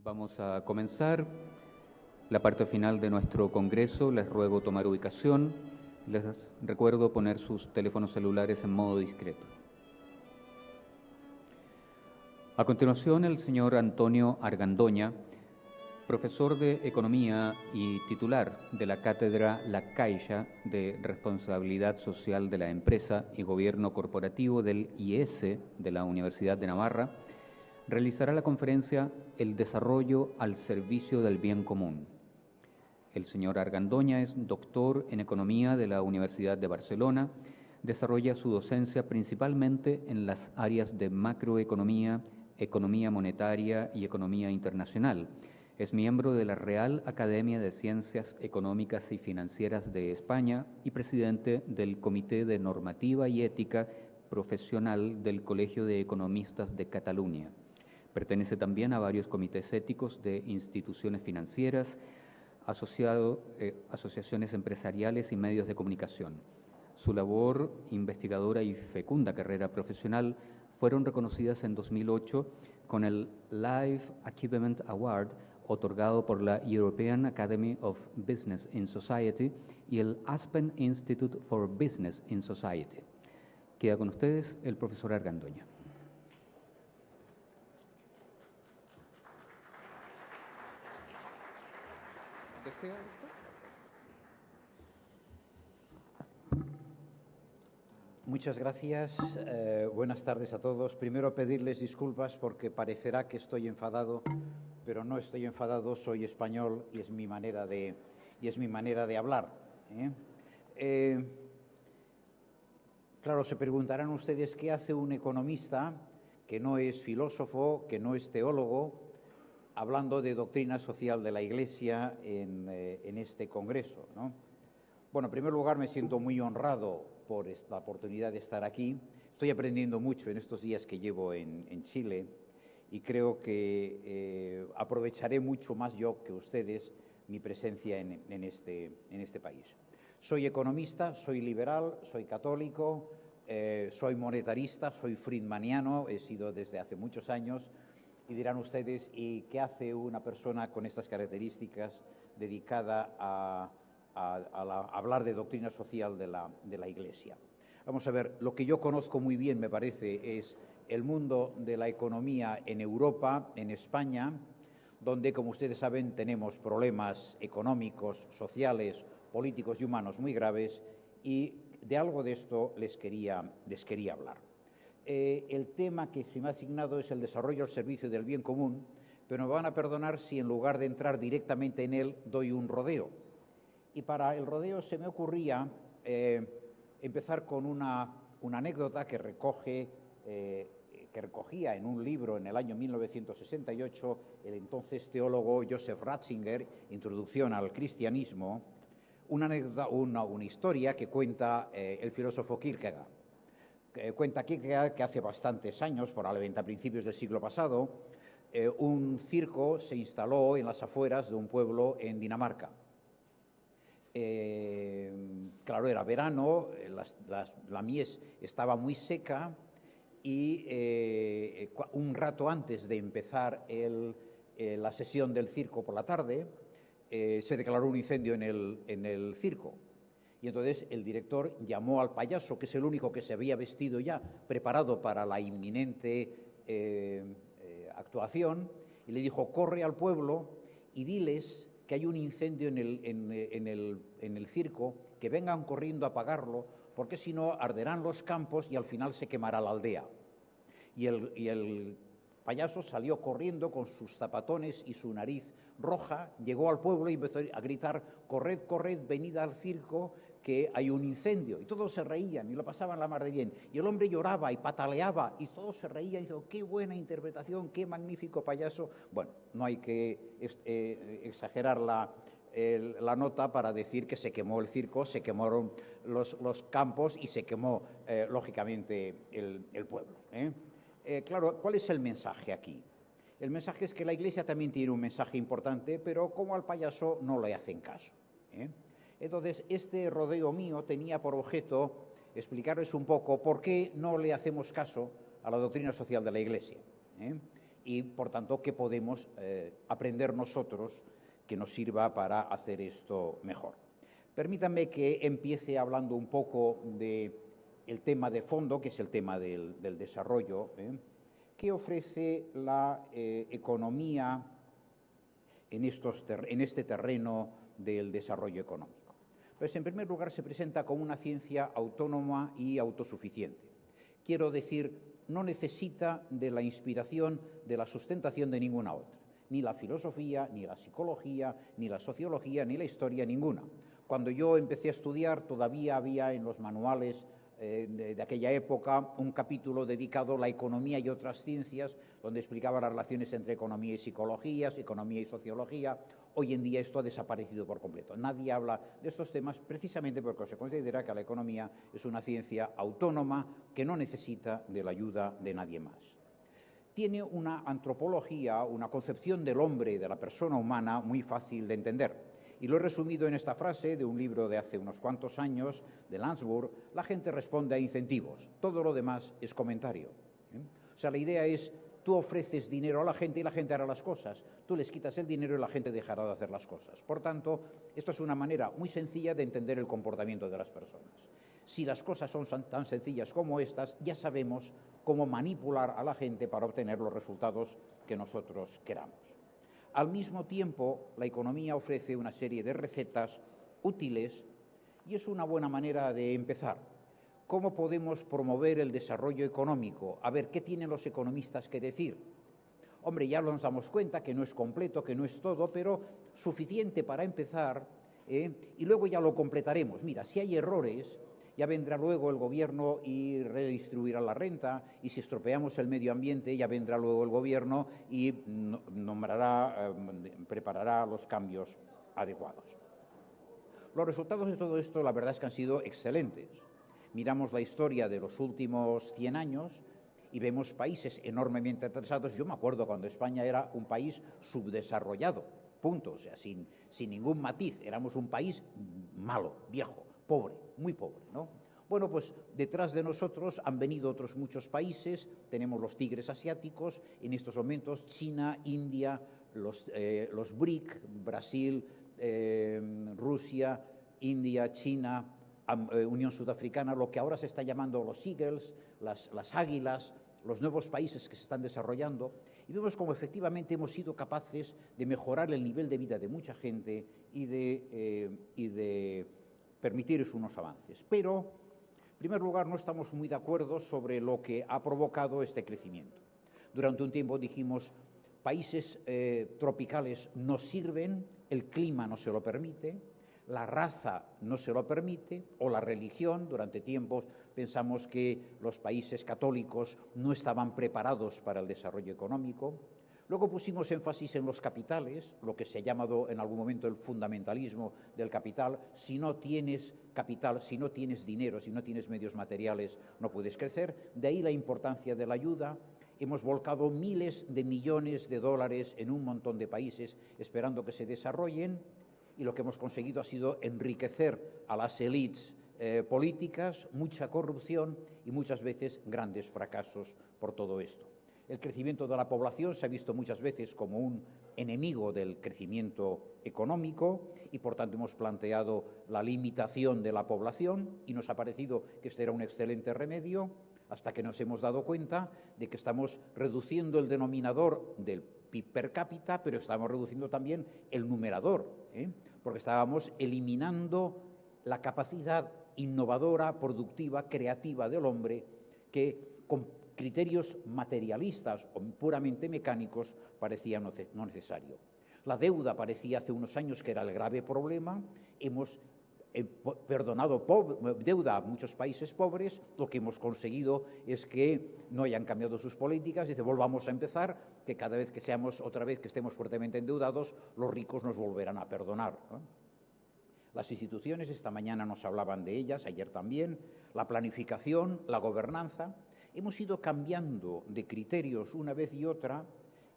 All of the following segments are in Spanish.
Vamos a comenzar la parte final de nuestro congreso. Les ruego tomar ubicación. Les recuerdo poner sus teléfonos celulares en modo discreto. A continuación, el señor Antonio Argandoña, profesor de Economía y titular de la Cátedra La Caixa de Responsabilidad Social de la Empresa y Gobierno Corporativo del IES de la Universidad de Navarra, realizará la conferencia El desarrollo al servicio del bien común. El señor Argandoña es doctor en Economía de la Universidad de Barcelona, desarrolla su docencia principalmente en las áreas de macroeconomía, economía monetaria y economía internacional. Es miembro de la Real Academia de Ciencias Económicas y Financieras de España y presidente del Comité de Normativa y Ética Profesional del Colegio de Economistas de Cataluña. Pertenece también a varios comités éticos de instituciones financieras, asociaciones empresariales y medios de comunicación. Su labor investigadora y fecunda carrera profesional fueron reconocidas en 2008 con el Life Achievement Award, otorgado por la European Academy of Business in Society y el Aspen Institute for Business in Society. Queda con ustedes el profesor Argandoña. Muchas gracias. Buenas tardes a todos. Primero pedirles disculpas porque parecerá que estoy enfadado, pero no estoy enfadado, soy español y es mi manera de hablar. Claro, se preguntarán ustedes qué hace un economista que no es filósofo, que no es teólogo, hablando de doctrina social de la Iglesia en este congreso, ¿no? Bueno, en primer lugar me siento muy honrado por la oportunidad de estar aquí. Estoy aprendiendo mucho en estos días que llevo en Chile y creo que aprovecharé mucho más yo que ustedes mi presencia en este país. Soy economista, soy liberal, soy católico, soy monetarista, soy friedmaniano, he sido desde hace muchos años. Y dirán ustedes, ¿y qué hace una persona con estas características dedicada a hablar de doctrina social de la Iglesia? Vamos a ver, lo que yo conozco muy bien, me parece, es el mundo de la economía en Europa, en España, donde, como ustedes saben, tenemos problemas económicos, sociales, políticos y humanos muy graves, y de algo de esto les quería hablar. El tema que se me ha asignado es el desarrollo al servicio del bien común, pero me van a perdonar si en lugar de entrar directamente en él doy un rodeo. Y para el rodeo se me ocurría empezar con una anécdota que recogía en un libro en el año 1968 el entonces teólogo Joseph Ratzinger, Introducción al Cristianismo, una anécdota, una historia que cuenta el filósofo Kierkegaard. Cuenta Kierkegaard que hace bastantes años, probablemente a principios del siglo pasado, un circo se instaló en las afueras de un pueblo en Dinamarca. Claro, era verano, la mies estaba muy seca y un rato antes de empezar la sesión del circo por la tarde, se declaró un incendio en el circo. Y entonces el director llamó al payaso, que es el único que se había vestido ya, preparado para la inminente actuación, y le dijo: corre al pueblo y diles que hay un incendio en el circo, que vengan corriendo a apagarlo, porque si no arderán los campos y al final se quemará la aldea. Y el payaso salió corriendo con sus zapatones y su nariz roja, llegó al pueblo y empezó a gritar: corred, corred, venid al circo, que hay un incendio. Y todos se reían y lo pasaban la mar de bien. Y el hombre lloraba y pataleaba y todos se reían y dijo: qué buena interpretación, qué magnífico payaso. Bueno, no hay que exagerar la nota para decir que se quemó el circo, se quemaron los campos y se quemó, lógicamente, el pueblo. Claro, ¿cuál es el mensaje aquí? El mensaje es que la Iglesia también tiene un mensaje importante, pero como al payaso no le hacen caso. Entonces, este rodeo mío tenía por objeto explicarles un poco por qué no le hacemos caso a la doctrina social de la Iglesia. y, por tanto, qué podemos aprender nosotros que nos sirva para hacer esto mejor. Permítanme que empiece hablando un poco del tema de fondo, que es el tema del desarrollo, que ofrece la economía en este terreno del desarrollo económico. Pues, en primer lugar, se presenta como una ciencia autónoma y autosuficiente. Quiero decir, no necesita de la inspiración, de la sustentación de ninguna otra. Ni la filosofía, ni la psicología, ni la sociología, ni la historia, ninguna. Cuando yo empecé a estudiar, todavía había en los manuales de aquella época un capítulo dedicado a la economía y otras ciencias, donde explicaba las relaciones entre economía y psicología, economía y sociología. Hoy en día esto ha desaparecido por completo. Nadie habla de estos temas precisamente porque se considera que la economía es una ciencia autónoma que no necesita de la ayuda de nadie más. Tiene una antropología, una concepción del hombre y de la persona humana muy fácil de entender. Y lo he resumido en esta frase de un libro de hace unos cuantos años, de Landsburg: la gente responde a incentivos, todo lo demás es comentario. O sea, la idea es, tú ofreces dinero a la gente y la gente hará las cosas, tú les quitas el dinero y la gente dejará de hacer las cosas. Por tanto, esto es una manera muy sencilla de entender el comportamiento de las personas. Si las cosas son tan sencillas como estas, ya sabemos cómo manipular a la gente para obtener los resultados que nosotros queramos. Al mismo tiempo, la economía ofrece una serie de recetas útiles y es una buena manera de empezar. ¿Cómo podemos promover el desarrollo económico? A ver, ¿qué tienen los economistas que decir? Hombre, ya nos damos cuenta que no es completo, que no es todo, pero suficiente para empezar, y luego ya lo completaremos. Mira, si hay errores, ya vendrá luego el gobierno y redistribuirá la renta, y si estropeamos el medio ambiente, ya vendrá luego el gobierno y preparará los cambios adecuados. Los resultados de todo esto, la verdad es que han sido excelentes. Miramos la historia de los últimos 100 años y vemos países enormemente atrasados. Yo me acuerdo cuando España era un país subdesarrollado, punto, o sea, sin ningún matiz. Éramos un país malo, viejo, pobre, muy pobre, ¿no? Bueno, pues detrás de nosotros han venido otros muchos países. Tenemos los tigres asiáticos, en estos momentos China, India, los BRIC, Brasil, Rusia, India, China, Unión Sudafricana, lo que ahora se está llamando los Eagles, las águilas, los nuevos países que se están desarrollando, y vemos cómo efectivamente hemos sido capaces de mejorar el nivel de vida de mucha gente y de permitir unos avances. Pero, en primer lugar, no estamos muy de acuerdo sobre lo que ha provocado este crecimiento. Durante un tiempo dijimos, países tropicales no sirven, el clima no se lo permite, la raza no se lo permite, o la religión. Durante tiempos pensamos que los países católicos no estaban preparados para el desarrollo económico. Luego pusimos énfasis en los capitales, lo que se ha llamado en algún momento el fundamentalismo del capital. Si no tienes capital, si no tienes dinero, si no tienes medios materiales, no puedes crecer. De ahí la importancia de la ayuda. Hemos volcado miles de millones de dólares en un montón de países esperando que se desarrollen, y lo que hemos conseguido ha sido enriquecer a las élites políticas, mucha corrupción y muchas veces grandes fracasos por todo esto. El crecimiento de la población se ha visto muchas veces como un enemigo del crecimiento económico y, por tanto, hemos planteado la limitación de la población, y nos ha parecido que este era un excelente remedio, hasta que nos hemos dado cuenta de que estamos reduciendo el denominador del PIB per cápita, pero estamos reduciendo también el numerador, porque estábamos eliminando la capacidad innovadora, productiva, creativa del hombre, que con criterios materialistas o puramente mecánicos parecía no necesario. La deuda parecía hace unos años que era el grave problema. Hemos perdonado deuda a muchos países pobres. Lo que hemos conseguido es que no hayan cambiado sus políticas. Dice, volvamos a empezar, que cada vez que seamos otra vez que estemos fuertemente endeudados, los ricos nos volverán a perdonar, ¿no? Las instituciones, esta mañana nos hablaban de ellas, ayer también, la planificación, la gobernanza. Hemos ido cambiando de criterios una vez y otra,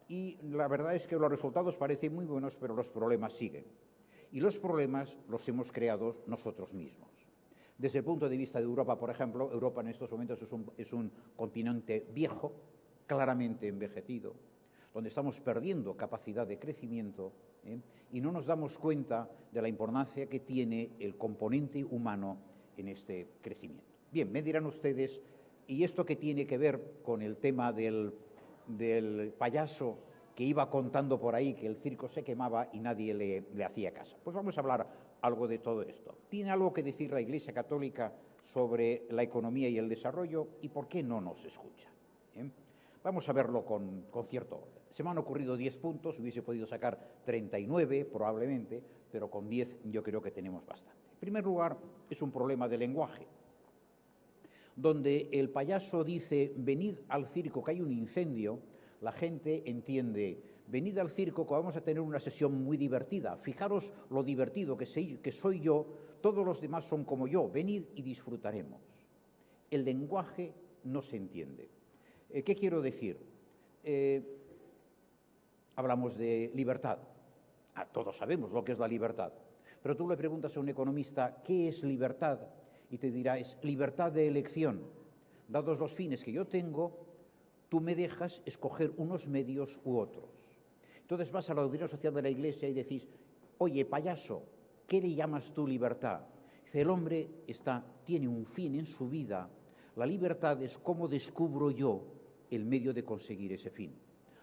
y la verdad es que los resultados parecen muy buenos, pero los problemas siguen. Y los problemas los hemos creado nosotros mismos. Desde el punto de vista de Europa, por ejemplo, Europa en estos momentos es un continente viejo, claramente envejecido. donde estamos perdiendo capacidad de crecimiento, y no nos damos cuenta de la importancia que tiene el componente humano en este crecimiento. Bien, me dirán ustedes, ¿y esto qué tiene que ver con el tema del payaso que iba contando por ahí que el circo se quemaba y nadie le hacía caso? Pues vamos a hablar algo de todo esto. ¿Tiene algo que decir la Iglesia Católica sobre la economía y el desarrollo y por qué no nos escucha? Vamos a verlo con cierto orden. Se me han ocurrido 10 puntos, hubiese podido sacar 39 probablemente, pero con 10 yo creo que tenemos bastante. En primer lugar, es un problema de lenguaje, donde el payaso dice, venid al circo que hay un incendio, la gente entiende, venid al circo que vamos a tener una sesión muy divertida, fijaros lo divertido que soy yo, todos los demás son como yo, venid y disfrutaremos. El lenguaje no se entiende. ¿Qué quiero decir? Hablamos de libertad. Todos sabemos lo que es la libertad. Pero tú le preguntas a un economista, ¿qué es libertad? Y te dirá, es libertad de elección. Dados los fines que yo tengo, tú me dejas escoger unos medios u otros. Entonces vas a la doctrina social de la Iglesia y decís, oye, payaso, ¿qué le llamas tú libertad? Dice, el hombre tiene un fin en su vida. La libertad es cómo descubro yo el medio de conseguir ese fin.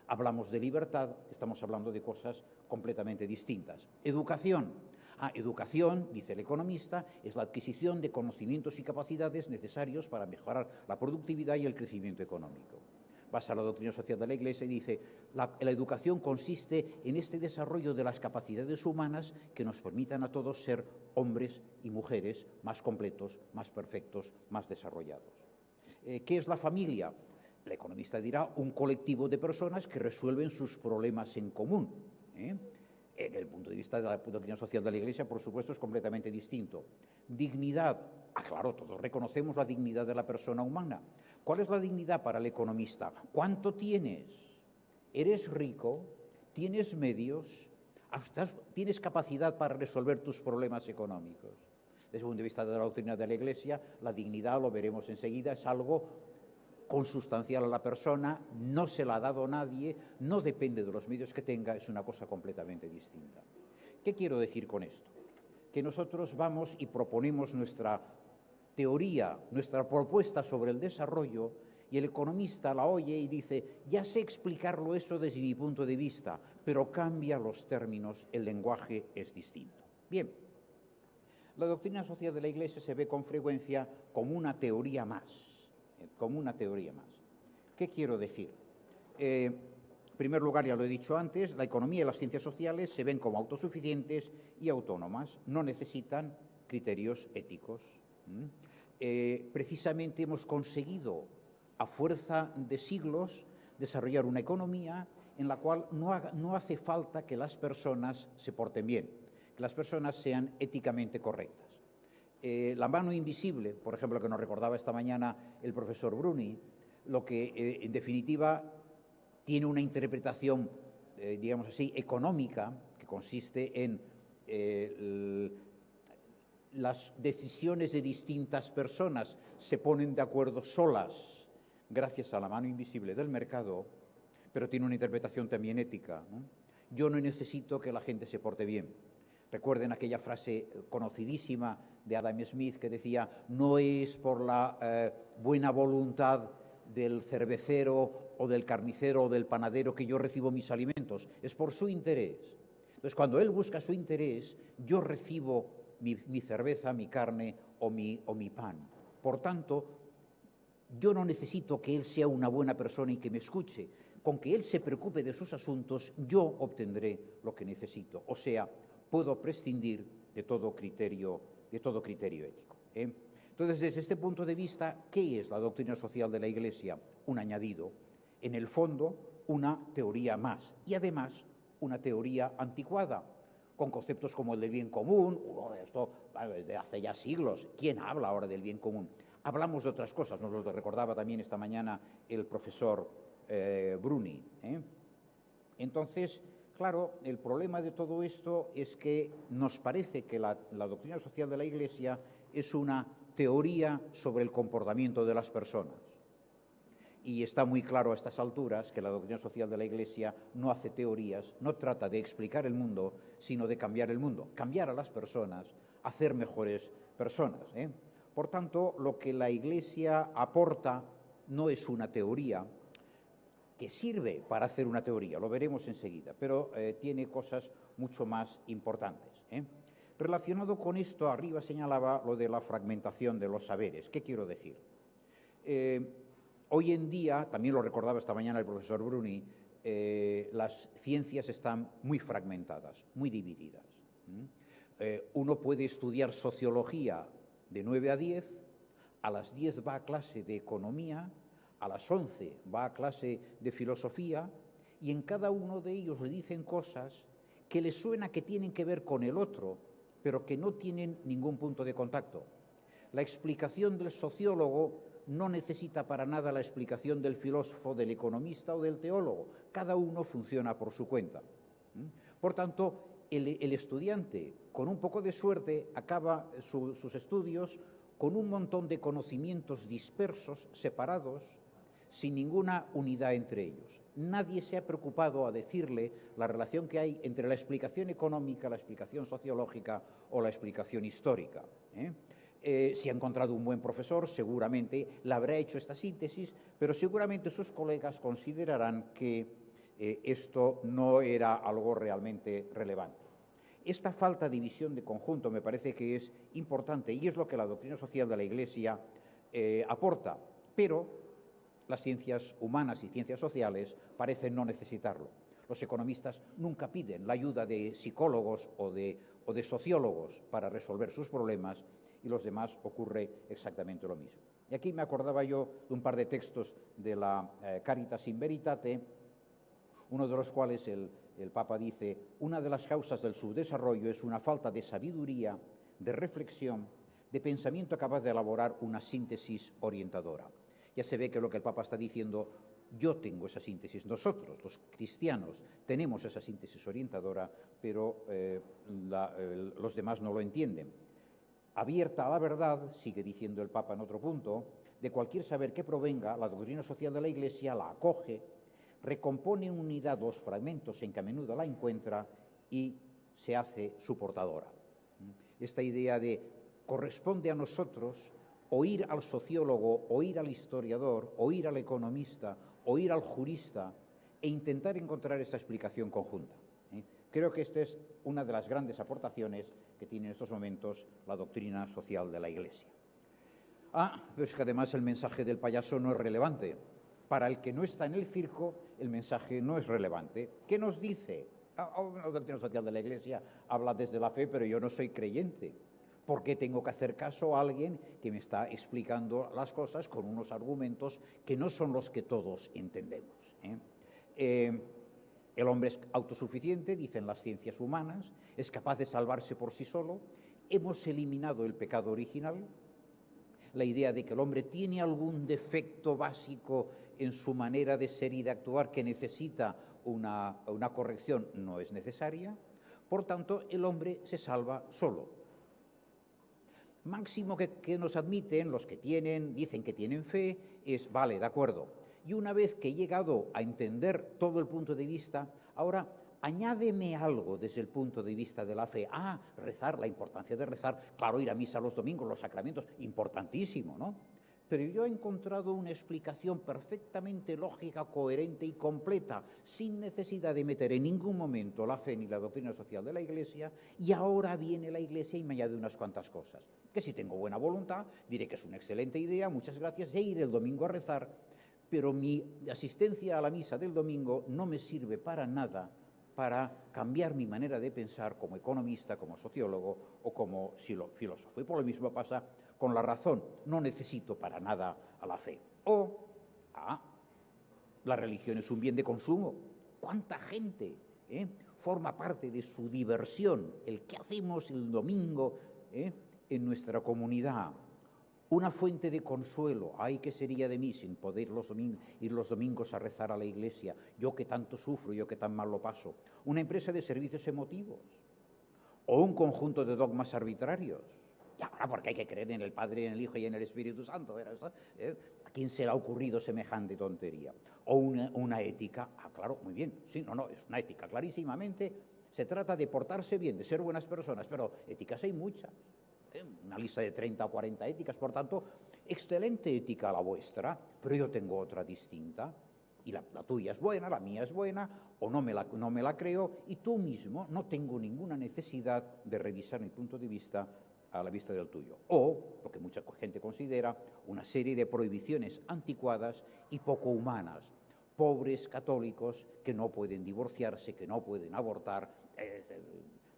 Hablamos de libertad, estamos hablando de cosas completamente distintas. Educación. Educación, dice el economista, es la adquisición de conocimientos y capacidades necesarios para mejorar la productividad y el crecimiento económico. Vas a la doctrina social de la Iglesia y dice, la educación consiste en este desarrollo de las capacidades humanas que nos permitan a todos ser hombres y mujeres más completos, más perfectos, más desarrollados. ¿Qué es la familia? El economista dirá un colectivo de personas que resuelven sus problemas en común. Desde el punto de vista de la doctrina social de la Iglesia, por supuesto, es completamente distinto. Dignidad. Claro, todos reconocemos la dignidad de la persona humana. ¿Cuál es la dignidad para el economista? ¿Cuánto tienes? ¿Eres rico? ¿Tienes medios? ¿Tienes capacidad para resolver tus problemas económicos? Desde el punto de vista de la doctrina de la Iglesia, la dignidad, lo veremos enseguida, es algo consustancial a la persona, no se la ha dado nadie, no depende de los medios que tenga, es una cosa completamente distinta. ¿Qué quiero decir con esto? Que nosotros vamos y proponemos nuestra teoría, nuestra propuesta sobre el desarrollo, y el economista la oye y dice, ya sé explicarlo eso desde mi punto de vista, pero cambia los términos, el lenguaje es distinto. Bien, la doctrina social de la Iglesia se ve con frecuencia como una teoría más. ¿Qué quiero decir? En primer lugar, ya lo he dicho antes, la economía y las ciencias sociales se ven como autosuficientes y autónomas, no necesitan criterios éticos. Precisamente hemos conseguido, a fuerza de siglos, desarrollar una economía en la cual no hace falta que las personas se porten bien, que las personas sean éticamente correctas. La mano invisible, por ejemplo, que nos recordaba esta mañana el profesor Bruni, lo que en definitiva tiene una interpretación, digamos así, económica, que consiste en las decisiones de distintas personas se ponen de acuerdo solas gracias a la mano invisible del mercado, pero tiene una interpretación también ética, ¿no? Yo no necesito que la gente se porte bien. Recuerden aquella frase conocidísima de Adam Smith que decía, no es por la buena voluntad del cervecero o del carnicero o del panadero que yo recibo mis alimentos, es por su interés. Entonces, cuando él busca su interés, yo recibo mi cerveza, mi carne o mi pan. Por tanto, yo no necesito que él sea una buena persona y que me escuche. Con que él se preocupe de sus asuntos, yo obtendré lo que necesito. O sea, puedo prescindir de todo criterio ético. Entonces, desde este punto de vista, ¿qué es la doctrina social de la Iglesia? Un añadido, en el fondo, una teoría más, y además una teoría anticuada, con conceptos como el del bien común. Esto desde hace ya siglos. ¿Quién habla ahora del bien común? Hablamos de otras cosas, nos lo recordaba también esta mañana el profesor Bruni. Entonces, claro, el problema de todo esto es que nos parece que la doctrina social de la Iglesia es una teoría sobre el comportamiento de las personas. y está muy claro a estas alturas que la doctrina social de la Iglesia no hace teorías, no trata de explicar el mundo, sino de cambiar el mundo, cambiar a las personas, hacer mejores personas. Por tanto, lo que la Iglesia aporta no es una teoría, que sirve para hacer una teoría, lo veremos enseguida, pero tiene cosas mucho más importantes. Relacionado con esto, arriba señalaba lo de la fragmentación de los saberes. ¿Qué quiero decir? Hoy en día, también lo recordaba esta mañana el profesor Bruni, las ciencias están muy fragmentadas, muy divididas. Uno puede estudiar sociología de 9 a 10, a las 10 va a clase de economía, a las 11 va a clase de filosofía, y en cada uno de ellos le dicen cosas que les suena que tienen que ver con el otro, pero que no tienen ningún punto de contacto. La explicación del sociólogo no necesita para nada la explicación del filósofo, del economista o del teólogo. Cada uno funciona por su cuenta. Por tanto, el estudiante, con un poco de suerte, acaba sus estudios con un montón de conocimientos dispersos, separados, sin ninguna unidad entre ellos. Nadie se ha preocupado a decirle la relación que hay entre la explicación económica, la explicación sociológica o la explicación histórica. Si ha encontrado un buen profesor, seguramente le habrá hecho esta síntesis, pero seguramente sus colegas considerarán que esto no era algo realmente relevante. Esta falta de visión de conjunto me parece que es importante y es lo que la doctrina social de la Iglesia aporta, pero las ciencias humanas y ciencias sociales parecen no necesitarlo. Los economistas nunca piden la ayuda de psicólogos o de sociólogos para resolver sus problemas, y los demás ocurre exactamente lo mismo. Y aquí me acordaba yo de un par de textos de la Caritas in Veritate, uno de los cuales el Papa dice: una de las causas del subdesarrollo es una falta de sabiduría, de reflexión, de pensamiento capaz de elaborar una síntesis orientadora. Ya se ve que lo que el Papa está diciendo, yo tengo esa síntesis, nosotros, los cristianos, tenemos esa síntesis orientadora, pero los demás no lo entienden. Abierta a la verdad, sigue diciendo el Papa en otro punto, de cualquier saber que provenga, la doctrina social de la Iglesia la acoge, recompone en unidad los fragmentos en que a menudo la encuentra y se hace su portadora. Esta idea de corresponde a nosotros oír al sociólogo, oír al historiador, oír al economista, oír al jurista e intentar encontrar esta explicación conjunta. Creo que esta es una de las grandes aportaciones que tiene en estos momentos la doctrina social de la Iglesia. Pero es que además el mensaje del payaso no es relevante. Para el que no está en el circo, el mensaje no es relevante. ¿Qué nos dice? La doctrina social de la Iglesia habla desde la fe, pero yo no soy creyente. ¿Por qué tengo que hacer caso a alguien que me está explicando las cosas con unos argumentos que no son los que todos entendemos? El hombre es autosuficiente, dicen las ciencias humanas, es capaz de salvarse por sí solo. Hemos eliminado el pecado original, la idea de que el hombre tiene algún defecto básico en su manera de ser y de actuar que necesita una corrección, no es necesaria. Por tanto, el hombre se salva solo. Máximo que nos admiten los que dicen que tienen fe, es, vale, de acuerdo. Y una vez que he llegado a entender todo el punto de vista, ahora añádeme algo desde el punto de vista de la fe. Rezar, la importancia de rezar, claro, ir a misa los domingos, los sacramentos, importantísimo, ¿no? Pero yo he encontrado una explicación perfectamente lógica, coherente y completa, sin necesidad de meter en ningún momento la fe ni la doctrina social de la Iglesia, y ahora viene la Iglesia y me añade unas cuantas cosas. Que si tengo buena voluntad, diré que es una excelente idea, muchas gracias, e ir el domingo a rezar, pero mi asistencia a la misa del domingo no me sirve para nada para cambiar mi manera de pensar como economista, como sociólogo o como filósofo. Y por lo mismo pasa con la razón. No necesito para nada a la fe. La religión es un bien de consumo. ¿Cuánta gente forma parte de su diversión, el que hacemos el domingo en nuestra comunidad? Una fuente de consuelo. ¡Ay, qué sería de mí sin poder ir los domingos a rezar a la iglesia! Yo que tanto sufro, yo que tan mal lo paso. Una empresa de servicios emotivos. O un conjunto de dogmas arbitrarios. Y ahora porque hay que creer en el Padre, en el Hijo y en el Espíritu Santo. ¿A quién se le ha ocurrido semejante tontería? O una ética. Ah, claro, muy bien. Sí, no, es una ética, clarísimamente. Se trata de portarse bien, de ser buenas personas, pero éticas hay muchas. Una lista de 30 o 40 éticas, por tanto, excelente ética la vuestra, pero yo tengo otra distinta. Y la tuya es buena, la mía es buena, o no me la creo, y tú mismo no tengo ninguna necesidad de revisar mi punto de vista a la vista del tuyo. O, lo que mucha gente considera, una serie de prohibiciones anticuadas y poco humanas. Pobres católicos que no pueden divorciarse, que no pueden abortar,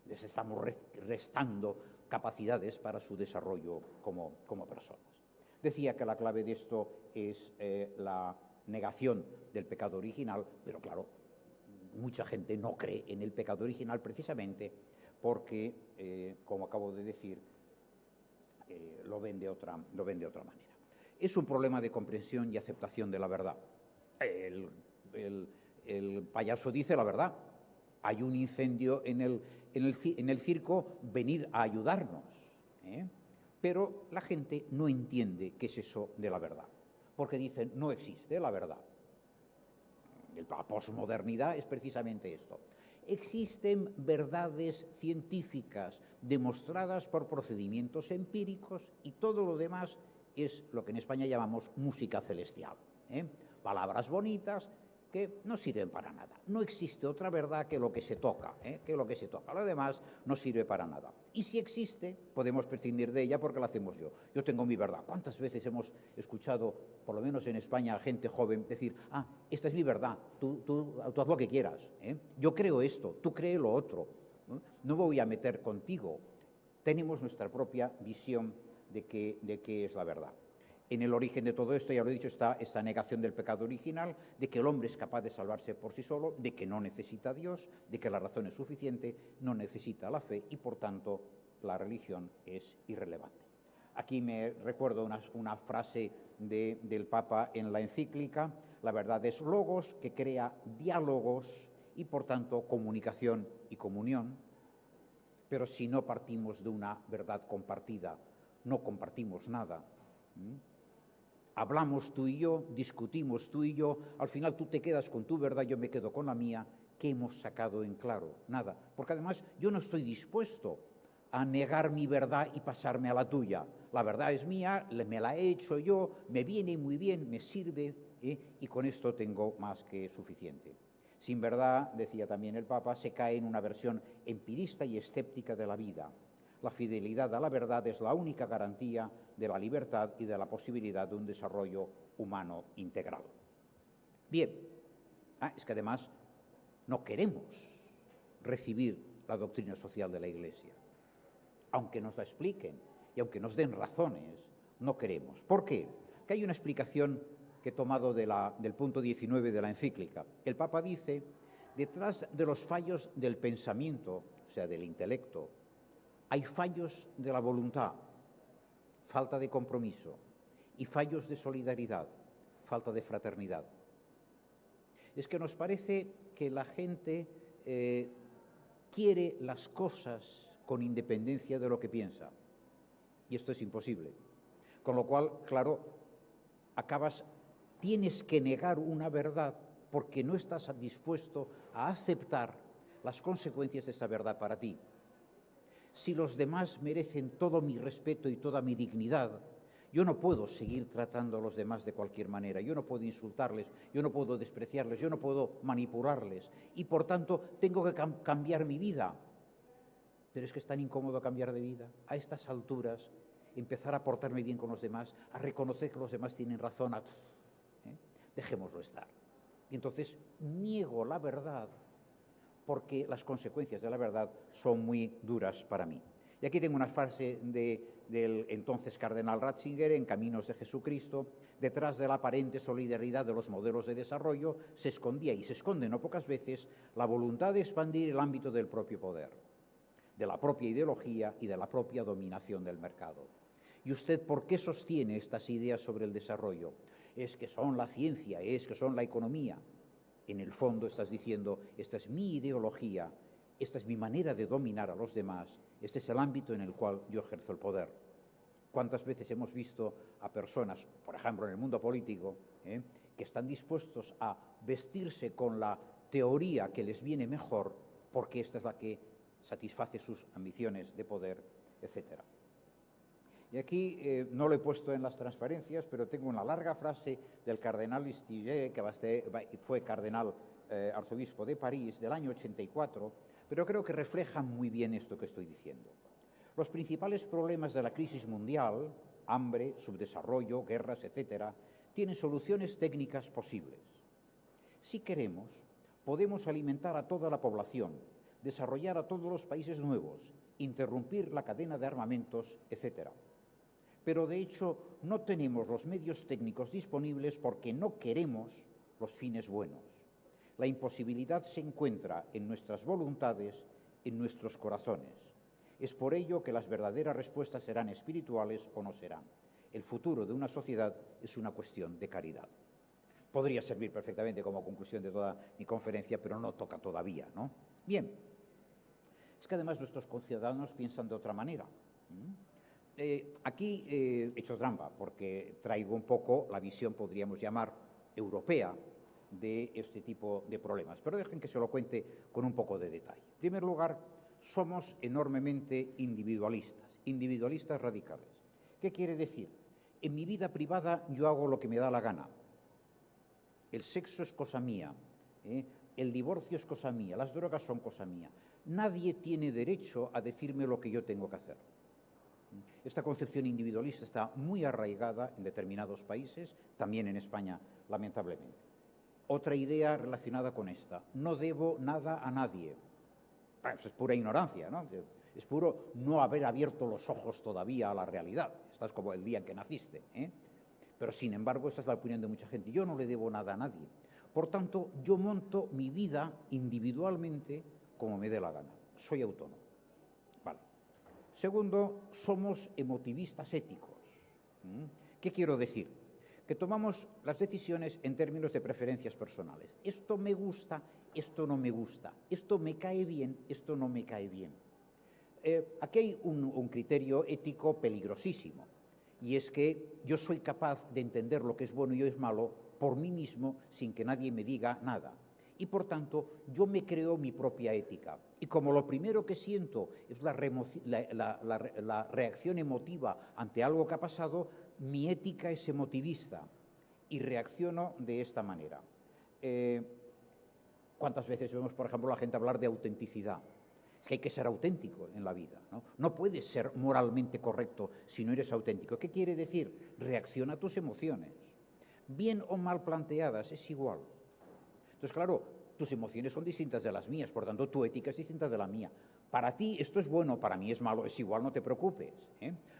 les estamos restando capacidades para su desarrollo como personas. Decía que la clave de esto es la negación del pecado original, pero claro, mucha gente no cree en el pecado original precisamente porque, como acabo de decir, lo ven de otra manera. Es un problema de comprensión y aceptación de la verdad. El payaso dice la verdad. Hay un incendio en el circo, venid a ayudarnos. Pero la gente no entiende qué es eso de la verdad, porque dicen, no existe la verdad. La posmodernidad es precisamente esto. Existen verdades científicas demostradas por procedimientos empíricos y todo lo demás es lo que en España llamamos música celestial. Palabras bonitas que no sirven para nada. No existe otra verdad que lo que se toca, Lo demás no sirve para nada. Y si existe, podemos prescindir de ella porque la hacemos yo. Yo tengo mi verdad. ¿Cuántas veces hemos escuchado, por lo menos en España, a gente joven decir, esta es mi verdad, tú haz lo que quieras, yo creo esto, tú crees lo otro, no me voy a meter contigo. Tenemos nuestra propia visión de qué es la verdad. En el origen de todo esto, ya lo he dicho, está esta negación del pecado original, de que el hombre es capaz de salvarse por sí solo, de que no necesita a Dios, de que la razón es suficiente, no necesita la fe y, por tanto, la religión es irrelevante. Aquí me recuerdo una frase del Papa en la encíclica: la verdad es logos, que crea diálogos y, por tanto, comunicación y comunión. Pero si no partimos de una verdad compartida, no compartimos nada. Hablamos tú y yo, discutimos tú y yo, al final tú te quedas con tu verdad, yo me quedo con la mía. ¿Qué hemos sacado en claro? Nada. Porque además yo no estoy dispuesto a negar mi verdad y pasarme a la tuya. La verdad es mía, me la he hecho yo, me viene muy bien, me sirve, y con esto tengo más que suficiente. Sin verdad, decía también el Papa, se cae en una versión empirista y escéptica de la vida. La fidelidad a la verdad es la única garantía de la libertad y de la posibilidad de un desarrollo humano integral. Bien, es que además no queremos recibir la doctrina social de la Iglesia. Aunque nos la expliquen y aunque nos den razones, no queremos. ¿Por qué? Que hay una explicación que he tomado del punto 19 de la encíclica. El Papa dice, detrás de los fallos del pensamiento, o sea, del intelecto, hay fallos de la voluntad, falta de compromiso, y fallos de solidaridad, falta de fraternidad. Es que nos parece que la gente quiere las cosas con independencia de lo que piensa, y esto es imposible. Con lo cual, claro, tienes que negar una verdad porque no estás dispuesto a aceptar las consecuencias de esa verdad para ti. Si los demás merecen todo mi respeto y toda mi dignidad, yo no puedo seguir tratando a los demás de cualquier manera, yo no puedo insultarles, yo no puedo despreciarles, yo no puedo manipularles y, por tanto, tengo que cambiar mi vida. Pero es que es tan incómodo cambiar de vida. A estas alturas, empezar a portarme bien con los demás, a reconocer que los demás tienen razón, dejémoslo estar. Y entonces niego la verdad porque las consecuencias de la verdad son muy duras para mí. Y aquí tengo una frase del entonces cardenal Ratzinger en Caminos de Jesucristo: detrás de la aparente solidaridad de los modelos de desarrollo se escondía y se esconde no pocas veces la voluntad de expandir el ámbito del propio poder, de la propia ideología y de la propia dominación del mercado. ¿Y usted por qué sostiene estas ideas sobre el desarrollo? Es que son la ciencia, es que son la economía. En el fondo estás diciendo, esta es mi ideología, esta es mi manera de dominar a los demás, este es el ámbito en el cual yo ejerzo el poder. ¿Cuántas veces hemos visto a personas, por ejemplo, en el mundo político, que están dispuestos a vestirse con la teoría que les viene mejor porque esta es la que satisface sus ambiciones de poder, etcétera? Y aquí no lo he puesto en las transparencias, pero tengo una larga frase del cardenal Lustiger, que fue cardenal arzobispo de París del año 84, pero creo que refleja muy bien esto que estoy diciendo. Los principales problemas de la crisis mundial, hambre, subdesarrollo, guerras, etcétera, tienen soluciones técnicas posibles. Si queremos, podemos alimentar a toda la población, desarrollar a todos los países nuevos, interrumpir la cadena de armamentos, etcétera. Pero, de hecho, no tenemos los medios técnicos disponibles porque no queremos los fines buenos. La imposibilidad se encuentra en nuestras voluntades, en nuestros corazones. Es por ello que las verdaderas respuestas serán espirituales o no serán. El futuro de una sociedad es una cuestión de caridad. Podría servir perfectamente como conclusión de toda mi conferencia, pero no toca todavía, ¿no? Bien, es que además nuestros conciudadanos piensan de otra manera. Aquí he hecho trampa, porque traigo un poco la visión, podríamos llamar, europea de este tipo de problemas. Pero dejen que se lo cuente con un poco de detalle. En primer lugar, somos enormemente individualistas radicales. ¿Qué quiere decir? En mi vida privada yo hago lo que me da la gana. El sexo es cosa mía, el divorcio es cosa mía, las drogas son cosa mía. Nadie tiene derecho a decirme lo que yo tengo que hacer. Esta concepción individualista está muy arraigada en determinados países, también en España, lamentablemente. Otra idea relacionada con esta: no debo nada a nadie. Eso es pura ignorancia, ¿no? Es puro no haber abierto los ojos todavía a la realidad. Estás como el día en que naciste, Pero, sin embargo, esa es la opinión de mucha gente. Yo no le debo nada a nadie. Por tanto, yo monto mi vida individualmente como me dé la gana. Soy autónomo. Vale. Segundo, somos emotivistas éticos. ¿Qué quiero decir? Que tomamos las decisiones en términos de preferencias personales. Esto me gusta, esto no me gusta. Esto me cae bien, esto no me cae bien. Aquí hay un criterio ético peligrosísimo, y es que yo soy capaz de entender lo que es bueno y es malo por mí mismo sin que nadie me diga nada. Y, por tanto, yo me creo mi propia ética. Y como lo primero que siento es la reacción emotiva ante algo que ha pasado, mi ética es emotivista y reacciono de esta manera. ¿Cuántas veces vemos, por ejemplo, la gente hablar de autenticidad? Es que hay que ser auténtico en la vida, ¿no? No puedes ser moralmente correcto si no eres auténtico. ¿Qué quiere decir? Reacciona a tus emociones. Bien o mal planteadas, es igual. Entonces, claro, tus emociones son distintas de las mías, por tanto, tu ética es distinta de la mía. Para ti esto es bueno, para mí es malo, es igual, no te preocupes,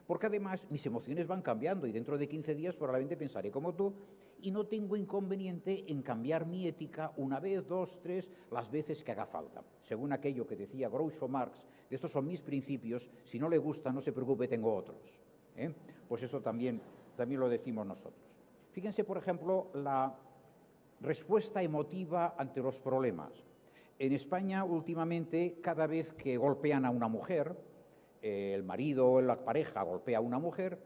Porque además mis emociones van cambiando y dentro de 15 días probablemente pensaré como tú y no tengo inconveniente en cambiar mi ética una vez, dos, tres, las veces que haga falta. Según aquello que decía Groucho Marx, estos son mis principios, si no le gusta, no se preocupe, tengo otros. Pues eso también lo decimos nosotros. Fíjense, por ejemplo, la respuesta emotiva ante los problemas. En España, últimamente, cada vez que golpean a una mujer, el marido o la pareja golpea a una mujer,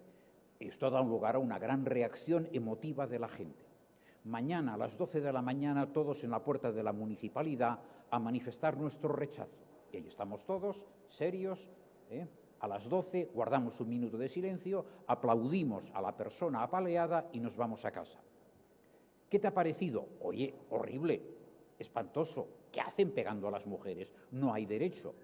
esto da lugar a una gran reacción emotiva de la gente. Mañana, a las 12 de la mañana, todos en la puerta de la municipalidad a manifestar nuestro rechazo. Y ahí estamos todos, serios, A las 12 guardamos un minuto de silencio, aplaudimos a la persona apaleada y nos vamos a casa. ¿Qué te ha parecido? Oye, horrible, espantoso. ¿Qué hacen pegando a las mujeres? No hay derecho.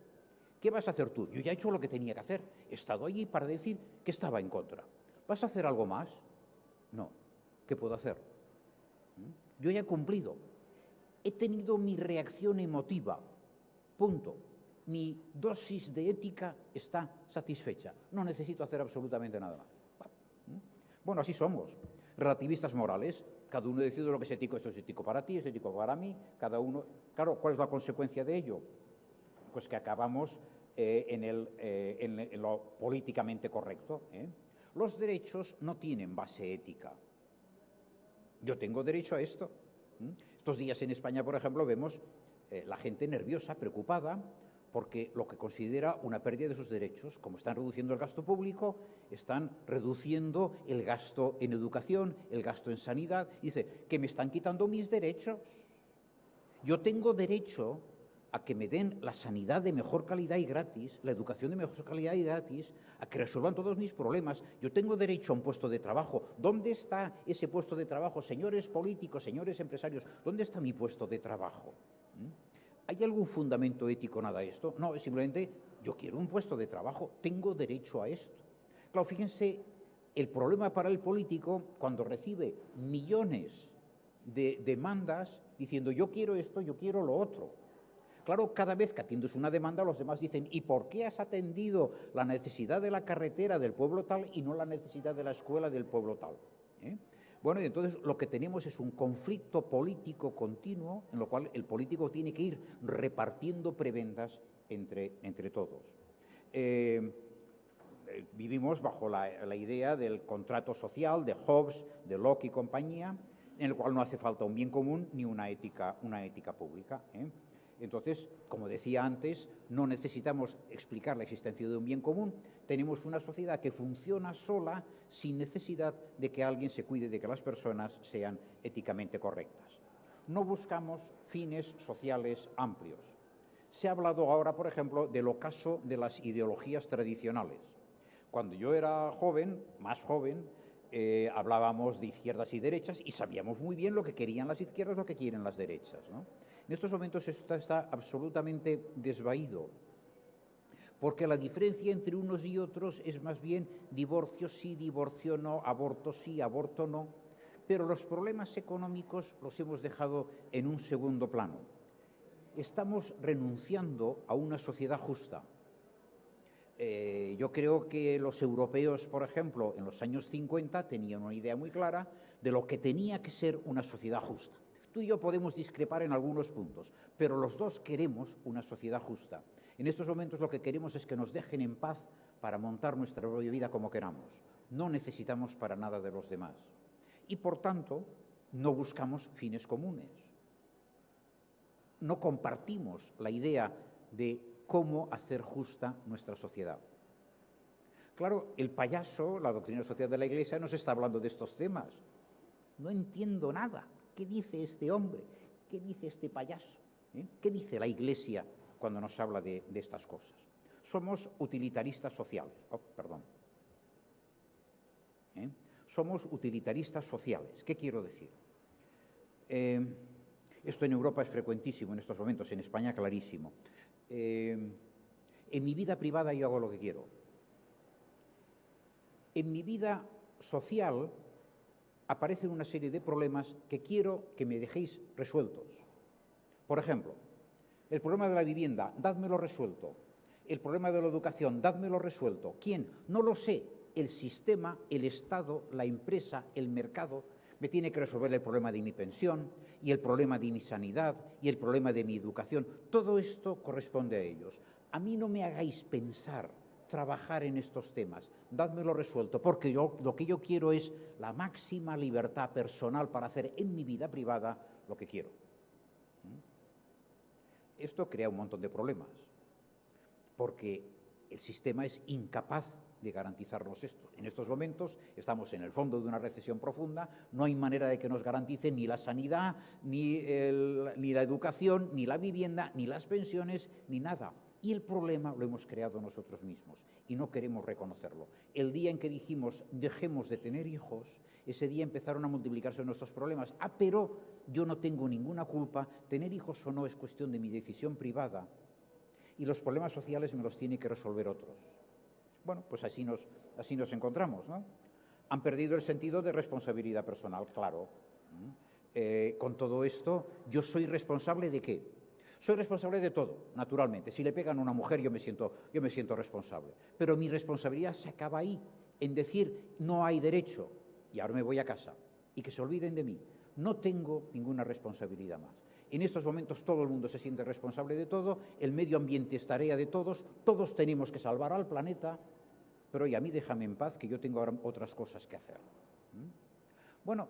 ¿Qué vas a hacer tú? Yo ya he hecho lo que tenía que hacer. He estado allí para decir que estaba en contra. ¿Vas a hacer algo más? No. ¿Qué puedo hacer? Yo ya he cumplido. He tenido mi reacción emotiva. Punto. Mi dosis de ética está satisfecha. No necesito hacer absolutamente nada más. Bueno, así somos. Relativistas morales. Cada uno decide lo que es ético. Esto es ético para ti, es ético para mí. Cada uno... Claro, ¿cuál es la consecuencia de ello? Pues que acabamos en lo políticamente correcto. Los derechos no tienen base ética. Yo tengo derecho a esto. Estos días en España, por ejemplo, vemos la gente nerviosa, preocupada, porque lo que considera una pérdida de sus derechos, como están reduciendo el gasto público, están reduciendo el gasto en educación, el gasto en sanidad. Dice, que me están quitando mis derechos. Yo tengo derecho a que me den la sanidad de mejor calidad y gratis, la educación de mejor calidad y gratis, a que resuelvan todos mis problemas. Yo tengo derecho a un puesto de trabajo. ¿Dónde está ese puesto de trabajo? Señores políticos, señores empresarios, ¿dónde está mi puesto de trabajo? ¿Hay algún fundamento ético nada de esto? No, es simplemente yo quiero un puesto de trabajo, tengo derecho a esto. Claro, fíjense, el problema para el político cuando recibe millones de demandas diciendo yo quiero esto, yo quiero lo otro. Claro, cada vez que atiendes una demanda, los demás dicen ¿y por qué has atendido la necesidad de la carretera del pueblo tal y no la necesidad de la escuela del pueblo tal? Bueno, y entonces lo que tenemos es un conflicto político continuo en lo cual el político tiene que ir repartiendo prebendas entre todos. Vivimos bajo la idea del contrato social, de Hobbes, de Locke y compañía, en el cual no hace falta un bien común ni una ética pública. Entonces, como decía antes, no necesitamos explicar la existencia de un bien común. Tenemos una sociedad que funciona sola sin necesidad de que alguien se cuide de que las personas sean éticamente correctas. No buscamos fines sociales amplios. Se ha hablado ahora, por ejemplo, del ocaso de las ideologías tradicionales. Cuando yo era joven, más joven, hablábamos de izquierdas y derechas y sabíamos muy bien lo que querían las izquierdas, lo que quieren las derechas, ¿no? En estos momentos esto está absolutamente desvaído, porque la diferencia entre unos y otros es más bien divorcio sí, divorcio no, aborto sí, aborto no, pero los problemas económicos los hemos dejado en un segundo plano. Estamos renunciando a una sociedad justa. Yo creo que los europeos, por ejemplo, en los años 50 tenían una idea muy clara de lo que tenía que ser una sociedad justa. Tú y yo podemos discrepar en algunos puntos, pero los dos queremos una sociedad justa. En estos momentos lo que queremos es que nos dejen en paz para montar nuestra propia vida como queramos. No necesitamos para nada de los demás. Y por tanto, no buscamos fines comunes. No compartimos la idea de cómo hacer justa nuestra sociedad. Claro, el payaso, la doctrina social de la Iglesia, nos está hablando de estos temas. No entiendo nada. ¿Qué dice este hombre? ¿Qué dice este payaso? ¿Qué dice la Iglesia cuando nos habla de estas cosas? Somos utilitaristas sociales. Somos utilitaristas sociales. ¿Qué quiero decir? Esto en Europa es frecuentísimo en estos momentos, en España clarísimo. En mi vida privada yo hago lo que quiero. En mi vida social aparecen una serie de problemas que quiero que me dejéis resueltos. Por ejemplo, el problema de la vivienda, dádmelo resuelto. El problema de la educación, dádmelo resuelto. ¿Quién? No lo sé. El sistema, el Estado, la empresa, el mercado me tiene que resolver el problema de mi pensión y el problema de mi sanidad y el problema de mi educación. Todo esto corresponde a ellos. A mí no me hagáis pensar, trabajar en estos temas, dádmelo resuelto, porque lo que yo quiero es la máxima libertad personal para hacer en mi vida privada lo que quiero. Esto crea un montón de problemas, porque el sistema es incapaz de garantizarnos esto. En estos momentos estamos en el fondo de una recesión profunda, no hay manera de que nos garantice ni la sanidad, ni la educación, ni la vivienda, ni las pensiones, ni nada. Y el problema lo hemos creado nosotros mismos y no queremos reconocerlo. El día en que dijimos dejemos de tener hijos, ese día empezaron a multiplicarse nuestros problemas. Pero yo no tengo ninguna culpa, tener hijos o no es cuestión de mi decisión privada y los problemas sociales me los tiene que resolver otros. Bueno, pues así nos encontramos, ¿no? Han perdido el sentido de responsabilidad personal, claro. Con todo esto, ¿yo soy responsable de qué? Soy responsable de todo, naturalmente. Si le pegan a una mujer, yo me siento responsable. Pero mi responsabilidad se acaba ahí, en decir no hay derecho y ahora me voy a casa y que se olviden de mí. No tengo ninguna responsabilidad más. En estos momentos todo el mundo se siente responsable de todo, el medio ambiente es tarea de todos, todos tenemos que salvar al planeta, pero oye, a mí déjame en paz que yo tengo ahora otras cosas que hacer. Bueno,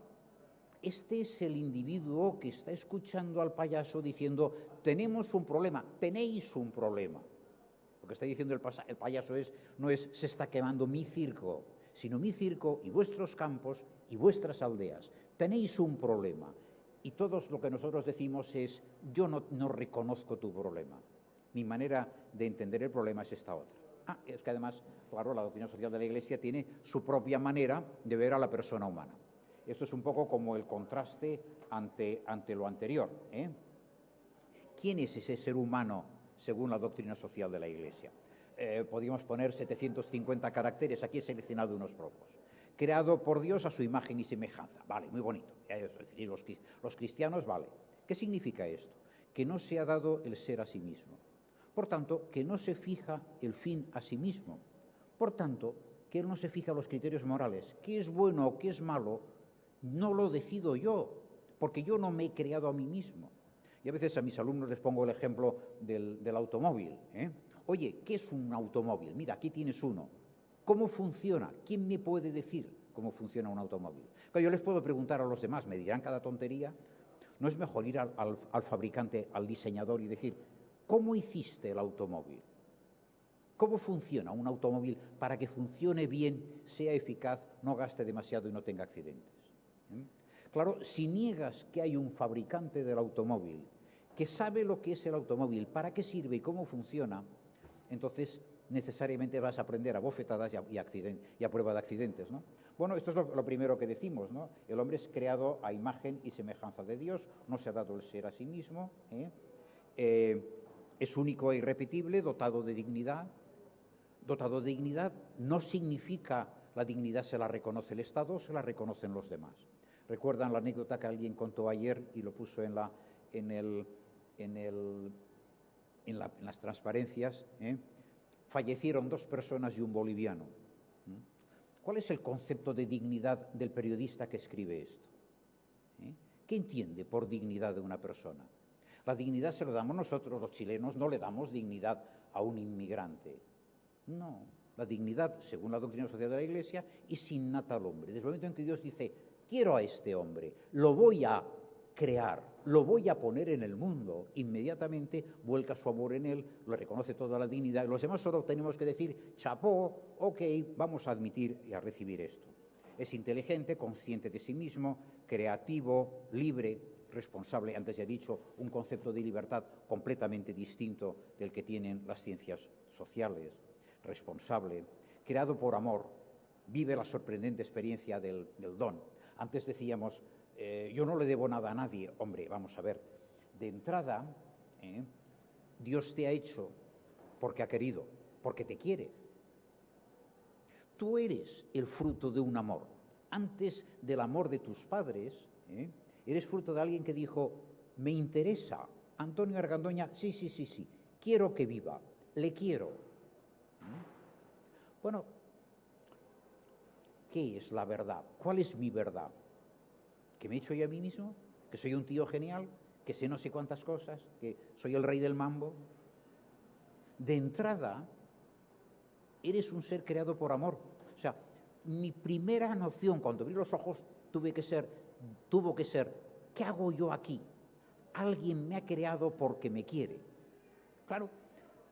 este es el individuo que está escuchando al payaso diciendo, tenemos un problema, tenéis un problema. Lo que está diciendo el payaso no es se está quemando mi circo, sino mi circo y vuestros campos y vuestras aldeas. Tenéis un problema. Y todos lo que nosotros decimos es, yo no reconozco tu problema. Mi manera de entender el problema es esta otra. Es que además, claro, la doctrina social de la Iglesia tiene su propia manera de ver a la persona humana. Esto es un poco como el contraste ante lo anterior, ¿eh? ¿Quién es ese ser humano según la doctrina social de la Iglesia? Podríamos poner 750 caracteres, aquí he seleccionado unos pocos. Creado por Dios a su imagen y semejanza. Vale, muy bonito. Es decir, los cristianos, vale. ¿Qué significa esto? Que no se ha dado el ser a sí mismo. Por tanto, que no se fija el fin a sí mismo. Por tanto, que él no se fija los criterios morales. ¿Qué es bueno o qué es malo? No lo decido yo, porque yo no me he creado a mí mismo. Y a veces a mis alumnos les pongo el ejemplo del automóvil, ¿eh? Oye, ¿qué es un automóvil? Mira, aquí tienes uno. ¿Cómo funciona? ¿Quién me puede decir cómo funciona un automóvil? Claro, yo les puedo preguntar a los demás, me dirán cada tontería. ¿No es mejor ir al fabricante, al diseñador y decir, ¿cómo hiciste el automóvil? ¿Cómo funciona un automóvil para que funcione bien, sea eficaz, no gaste demasiado y no tenga accidentes? Claro, si niegas que hay un fabricante del automóvil que sabe lo que es el automóvil, para qué sirve y cómo funciona, entonces necesariamente vas a aprender a bofetadas y a prueba de accidentes, ¿no? Bueno, esto es lo primero que decimos, ¿no? El hombre es creado a imagen y semejanza de Dios, no se ha dado el ser a sí mismo, es único e irrepetible, dotado de dignidad. Dotado de dignidad no significa la dignidad se la reconoce el Estado, se la reconocen los demás. ¿Recuerdan la anécdota que alguien contó ayer y lo puso en las transparencias? Fallecieron 2 personas y un boliviano. ¿Cuál es el concepto de dignidad del periodista que escribe esto? ¿Qué entiende por dignidad de una persona? La dignidad se lo damos nosotros, los chilenos, no le damos dignidad a un inmigrante. No, la dignidad, según la doctrina social de la Iglesia, es innata al hombre. Desde el momento en que Dios dice, quiero a este hombre, lo voy a crear, lo voy a poner en el mundo, inmediatamente vuelca su amor en él, lo reconoce toda la dignidad. Los demás solo tenemos que decir, chapó, ok, vamos a admitir y a recibir esto. Es inteligente, consciente de sí mismo, creativo, libre, responsable. Antes ya he dicho, un concepto de libertad completamente distinto del que tienen las ciencias sociales. Responsable, creado por amor, vive la sorprendente experiencia del don. Antes decíamos, yo no le debo nada a nadie. Hombre, vamos a ver, de entrada, Dios te ha hecho porque ha querido, porque te quiere. Tú eres el fruto de un amor. Antes del amor de tus padres, eres fruto de alguien que dijo, me interesa, Antonio Argandoña, sí, quiero que viva, le quiero. Bueno, ¿qué es la verdad? ¿Cuál es mi verdad? ¿Que me he hecho yo a mí mismo? ¿Que soy un tío genial? ¿Que sé no sé cuántas cosas? ¿Que soy el rey del mambo? De entrada, eres un ser creado por amor. O sea, mi primera noción cuando abrí los ojos tuvo que ser, ¿qué hago yo aquí? Alguien me ha creado porque me quiere. Claro,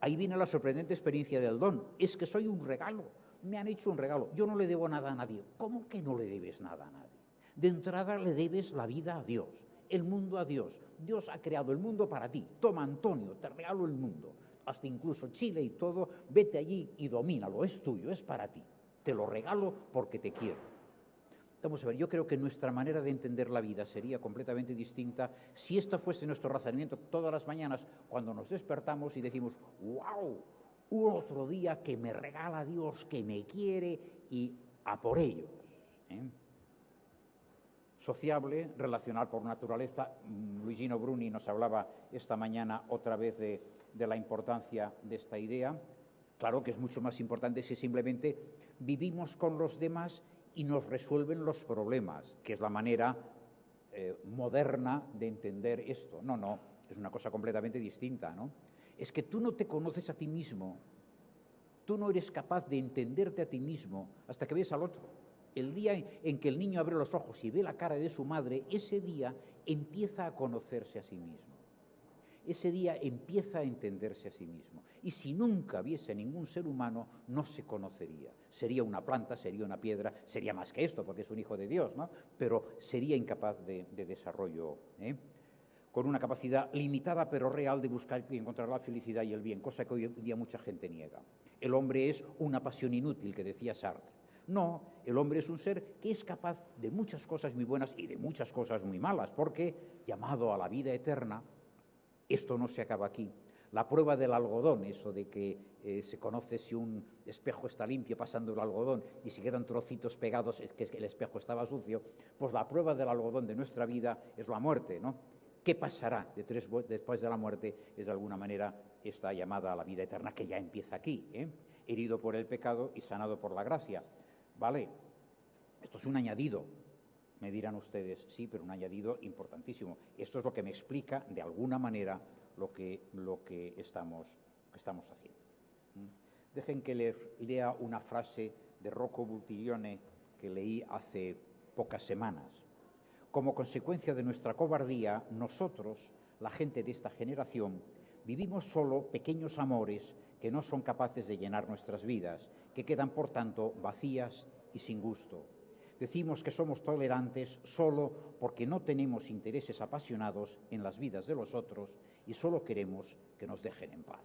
ahí viene la sorprendente experiencia del don. Es que soy un regalo, me han hecho un regalo. Yo no le debo nada a nadie. ¿Cómo que no le debes nada a nadie? De entrada le debes la vida a Dios, el mundo a Dios. Dios ha creado el mundo para ti. Toma, Antonio, te regalo el mundo. Hasta incluso Chile y todo, vete allí y domínalo, es tuyo, es para ti. Te lo regalo porque te quiero. Vamos a ver, yo creo que nuestra manera de entender la vida sería completamente distinta si esto fuese nuestro razonamiento todas las mañanas cuando nos despertamos y decimos, wow, un otro día que me regala Dios, que me quiere y a por ello. Sociable, relacional por naturaleza. Luigino Bruni nos hablaba esta mañana otra vez de la importancia de esta idea. Claro que es mucho más importante si simplemente vivimos con los demás y nos resuelven los problemas, que es la manera moderna de entender esto. No, es una cosa completamente distinta, ¿no? Es que tú no te conoces a ti mismo, tú no eres capaz de entenderte a ti mismo hasta que ves al otro. El día en que el niño abre los ojos y ve la cara de su madre, ese día empieza a conocerse a sí mismo. ese día empieza a entenderse a sí mismo. Y si nunca viese ningún ser humano, no se conocería. Sería una planta, sería una piedra, sería más que esto, porque es un hijo de Dios, ¿no? Pero sería incapaz de desarrollo, con una capacidad limitada pero real de buscar y encontrar la felicidad y el bien, cosa que hoy día mucha gente niega. El hombre es una pasión inútil, que decía Sartre. No, el hombre es un ser que es capaz de muchas cosas muy buenas y de muchas cosas muy malas, porque, llamado a la vida eterna, esto no se acaba aquí. La prueba del algodón, eso de que se conoce si un espejo está limpio pasando el algodón y si quedan trocitos pegados es que el espejo estaba sucio, pues la prueba del algodón de nuestra vida es la muerte, ¿no? ¿Qué pasará después de la muerte? Es de alguna manera esta llamada a la vida eterna que ya empieza aquí, herido por el pecado y sanado por la gracia. Vale, esto es un añadido, me dirán ustedes, sí, pero un añadido importantísimo. Esto es lo que me explica, de alguna manera, lo que estamos haciendo. Dejen que les lea una frase de Rocco Buttiglione que leí hace pocas semanas. Como consecuencia de nuestra cobardía, nosotros, la gente de esta generación, vivimos solo pequeños amores que no son capaces de llenar nuestras vidas, que quedan, por tanto, vacías y sin gusto. Decimos que somos tolerantes solo porque no tenemos intereses apasionados en las vidas de los otros y solo queremos que nos dejen en paz.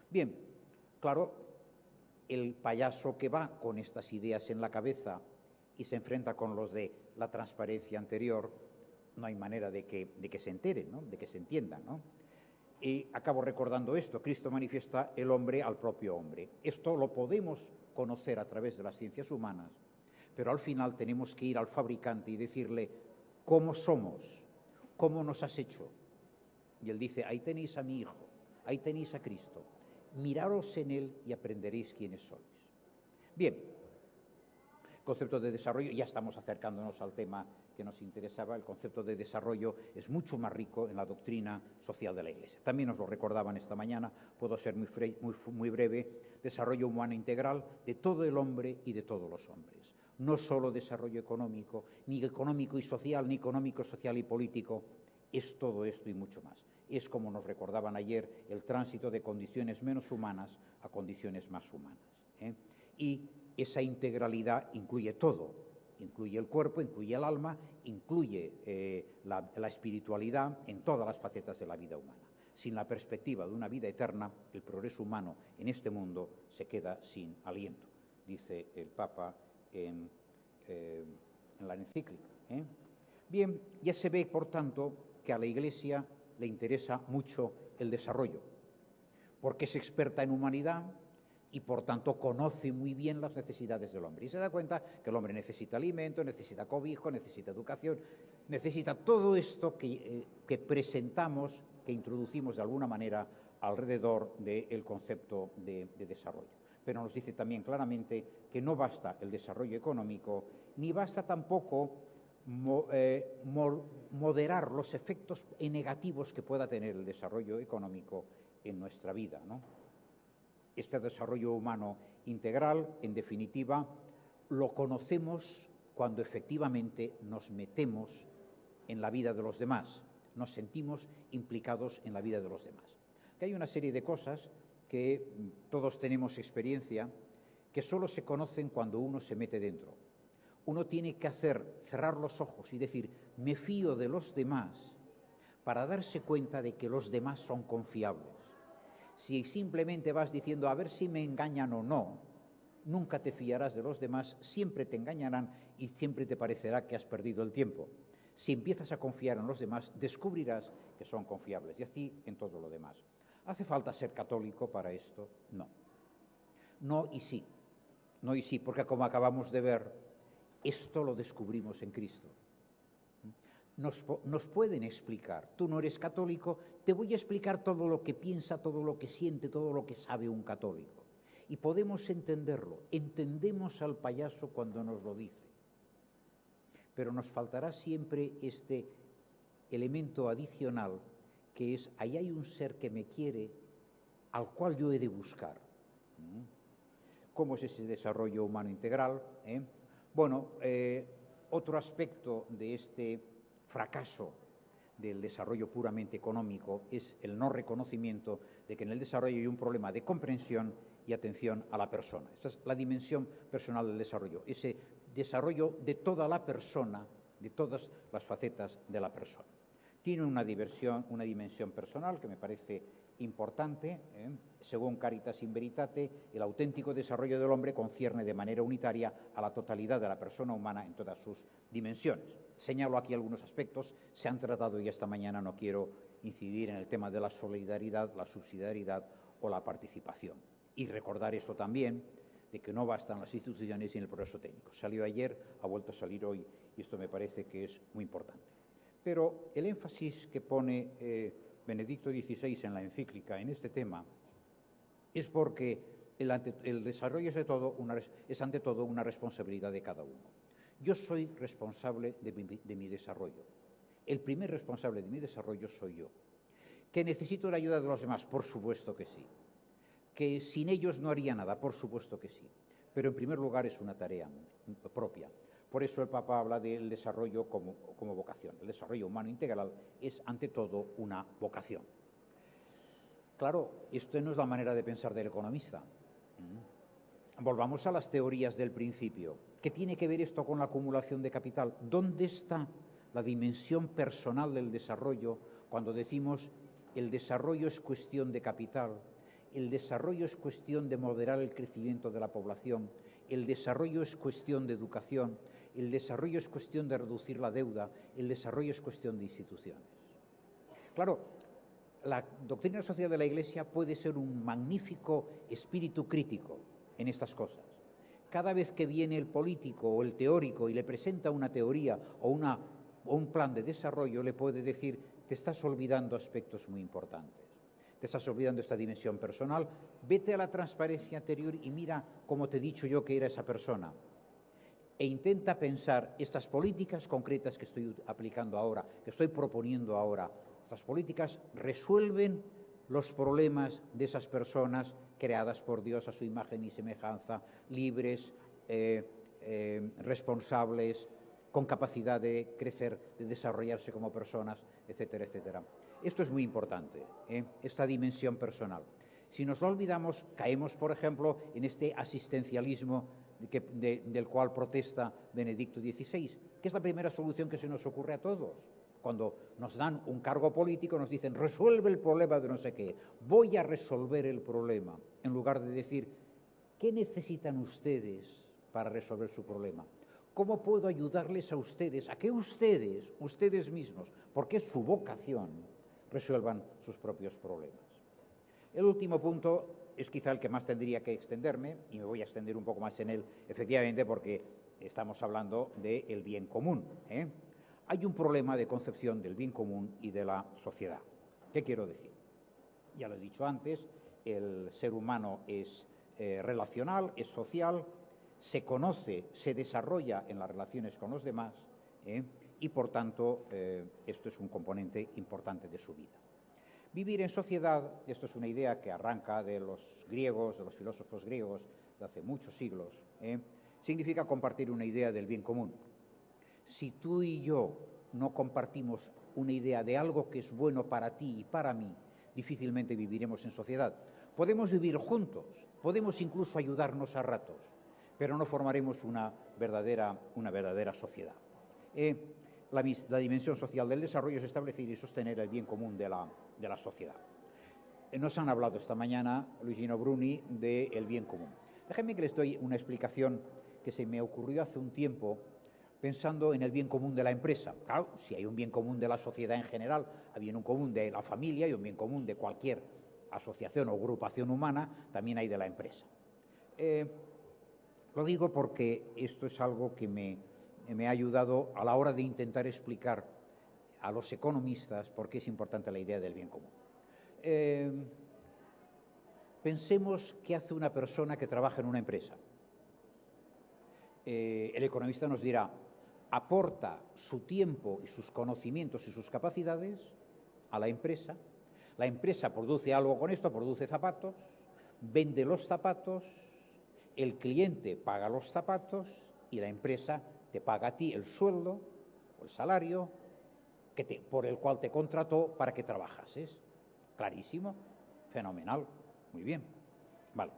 Bien, claro, el payaso que va con estas ideas en la cabeza y se enfrenta con los de la transparencia anterior, no hay manera de que se enteren, ¿no? De que se entiendan, ¿no? Y acabo recordando esto: Cristo manifiesta el hombre al propio hombre. Esto lo podemos conocer a través de las ciencias humanas, pero al final tenemos que ir al fabricante y decirle cómo somos, cómo nos has hecho. Y él dice: ahí tenéis a mi hijo, ahí tenéis a Cristo, miraros en él y aprenderéis quiénes sois. Bien, concepto de desarrollo, ya estamos acercándonos al tema que nos interesaba. El concepto de desarrollo es mucho más rico en la doctrina social de la Iglesia. También nos lo recordaban esta mañana, puedo ser muy breve: desarrollo humano integral de todo el hombre y de todos los hombres. No solo desarrollo económico, ni económico y social, ni económico, social y político, es todo esto y mucho más. Es, como nos recordaban ayer, el tránsito de condiciones menos humanas a condiciones más humanas. Y esa integralidad incluye todo, incluye el cuerpo, incluye el alma, incluye la espiritualidad en todas las facetas de la vida humana. Sin la perspectiva de una vida eterna, el progreso humano en este mundo se queda sin aliento, dice el Papa en la encíclica. Bien, ya se ve, por tanto, que a la Iglesia le interesa mucho el desarrollo, porque es experta en humanidad y, por tanto, conoce muy bien las necesidades del hombre. Y se da cuenta que el hombre necesita alimento, necesita cobijo, necesita educación, necesita todo esto que presentamos, que introducimos de alguna manera alrededor del concepto de desarrollo. Pero nos dice también claramente que no basta el desarrollo económico, ni basta tampoco moderar los efectos negativos que pueda tener el desarrollo económico en nuestra vida, ¿no? Este desarrollo humano integral, en definitiva, lo conocemos cuando efectivamente nos metemos en la vida de los demás, nos sentimos implicados en la vida de los demás. Que hay una serie de cosas que todos tenemos experiencia, que solo se conocen cuando uno se mete dentro. Uno tiene que cerrar los ojos y decir: me fío de los demás, para darse cuenta de que los demás son confiables. Si simplemente vas diciendo a ver si me engañan o no, nunca te fiarás de los demás, siempre te engañarán y siempre te parecerá que has perdido el tiempo. Si empiezas a confiar en los demás, descubrirás que son confiables, y así en todo lo demás. ¿Hace falta ser católico para esto? No. No y sí. No y sí, porque como acabamos de ver, esto lo descubrimos en Cristo. Nos pueden explicar: tú no eres católico, te voy a explicar todo lo que piensa, todo lo que siente, todo lo que sabe un católico. Y podemos entenderlo. Entendemos al payaso cuando nos lo dice. Pero nos faltará siempre este elemento adicional, que es: ahí hay un ser que me quiere, al cual yo he de buscar. ¿Cómo es ese desarrollo humano integral? Bueno, otro aspecto de este fracaso del desarrollo puramente económico es el no reconocimiento de que en el desarrollo hay un problema de comprensión y atención a la persona. Esta es la dimensión personal del desarrollo, ese desarrollo de toda la persona, de todas las facetas de la persona. Tiene una dimensión personal que me parece importante. Según Caritas in Veritate, el auténtico desarrollo del hombre concierne de manera unitaria a la totalidad de la persona humana en todas sus dimensiones. Señalo aquí algunos aspectos, se han tratado ya esta mañana, no quiero incidir en el tema de la solidaridad, la subsidiariedad o la participación. Y recordar eso también, de que no bastan las instituciones y el progreso técnico. Salió ayer, ha vuelto a salir hoy, y esto me parece que es muy importante. Pero el énfasis que pone Benedicto XVI en la encíclica en este tema es porque el desarrollo es ante todo una responsabilidad de cada uno. Yo soy responsable de mi desarrollo. El primer responsable de mi desarrollo soy yo. ¿Que necesito la ayuda de los demás? Por supuesto que sí. ¿Que sin ellos no haría nada? Por supuesto que sí. Pero en primer lugar es una tarea propia. Por eso el Papa habla del desarrollo como vocación. El desarrollo humano integral es ante todo una vocación. Claro, esto no es la manera de pensar del economista. Volvamos a las teorías del principio. ¿Qué tiene que ver esto con la acumulación de capital? ¿Dónde está la dimensión personal del desarrollo cuando decimos el desarrollo es cuestión de capital, el desarrollo es cuestión de moderar el crecimiento de la población, el desarrollo es cuestión de educación, el desarrollo es cuestión de reducir la deuda, el desarrollo es cuestión de instituciones? Claro, la doctrina social de la Iglesia puede ser un magnífico espíritu crítico en estas cosas. Cada vez que viene el político o el teórico y le presenta una teoría o un plan de desarrollo, le puede decir, te estás olvidando aspectos muy importantes. Te estás olvidando esta dimensión personal. Vete a la transparencia anterior y mira cómo te he dicho yo que era esa persona. E intenta pensar estas políticas concretas que estoy aplicando ahora, que estoy proponiendo ahora. Estas políticas resuelven los problemas de esas personas creadas por Dios a su imagen y semejanza, libres, responsables, con capacidad de crecer, de desarrollarse como personas, etcétera, etcétera. Esto es muy importante, esta dimensión personal. Si nos lo olvidamos, caemos, por ejemplo, en este asistencialismo del cual protesta Benedicto XVI, que es la primera solución que se nos ocurre a todos. Cuando nos dan un cargo político nos dicen, resuelve el problema de no sé qué, voy a resolver el problema, en lugar de decir, ¿qué necesitan ustedes para resolver su problema? ¿Cómo puedo ayudarles a ustedes, a que ustedes mismos, porque es su vocación, resuelvan sus propios problemas? El último punto es quizá el que más tendría que extenderme, y me voy a extender un poco más en él, efectivamente, porque estamos hablando del bien común, Hay un problema de concepción del bien común y de la sociedad. ¿Qué quiero decir? Ya lo he dicho antes, el ser humano es relacional, es social, se conoce, se desarrolla en las relaciones con los demás, y por tanto esto es un componente importante de su vida. Vivir en sociedad, esto es una idea que arranca de los griegos, de los filósofos griegos de hace muchos siglos, significa compartir una idea del bien común. Si tú y yo no compartimos una idea de algo que es bueno para ti y para mí, difícilmente viviremos en sociedad. Podemos vivir juntos, podemos incluso ayudarnos a ratos, pero no formaremos una verdadera sociedad. La dimensión social del desarrollo es establecer y sostener el bien común de la sociedad. Nos han hablado esta mañana, Luigino Bruni, del bien común. Déjenme que les doy una explicación que se me ocurrió hace un tiempo pensando en el bien común de la empresa. Claro, si hay un bien común de la sociedad en general, hay un bien común de la familia y un bien común de cualquier asociación o agrupación humana, también hay de la empresa. Lo digo porque esto es algo que me ha ayudado a la hora de intentar explicar a los economistas por qué es importante la idea del bien común. Pensemos qué hace una persona que trabaja en una empresa. El economista nos dirá, aporta su tiempo y sus conocimientos y sus capacidades a la empresa produce algo con esto, produce zapatos, vende los zapatos, el cliente paga los zapatos y la empresa te paga a ti el sueldo o el salario por el cual te contrató para que trabajases. Clarísimo, fenomenal, muy bien. Vale.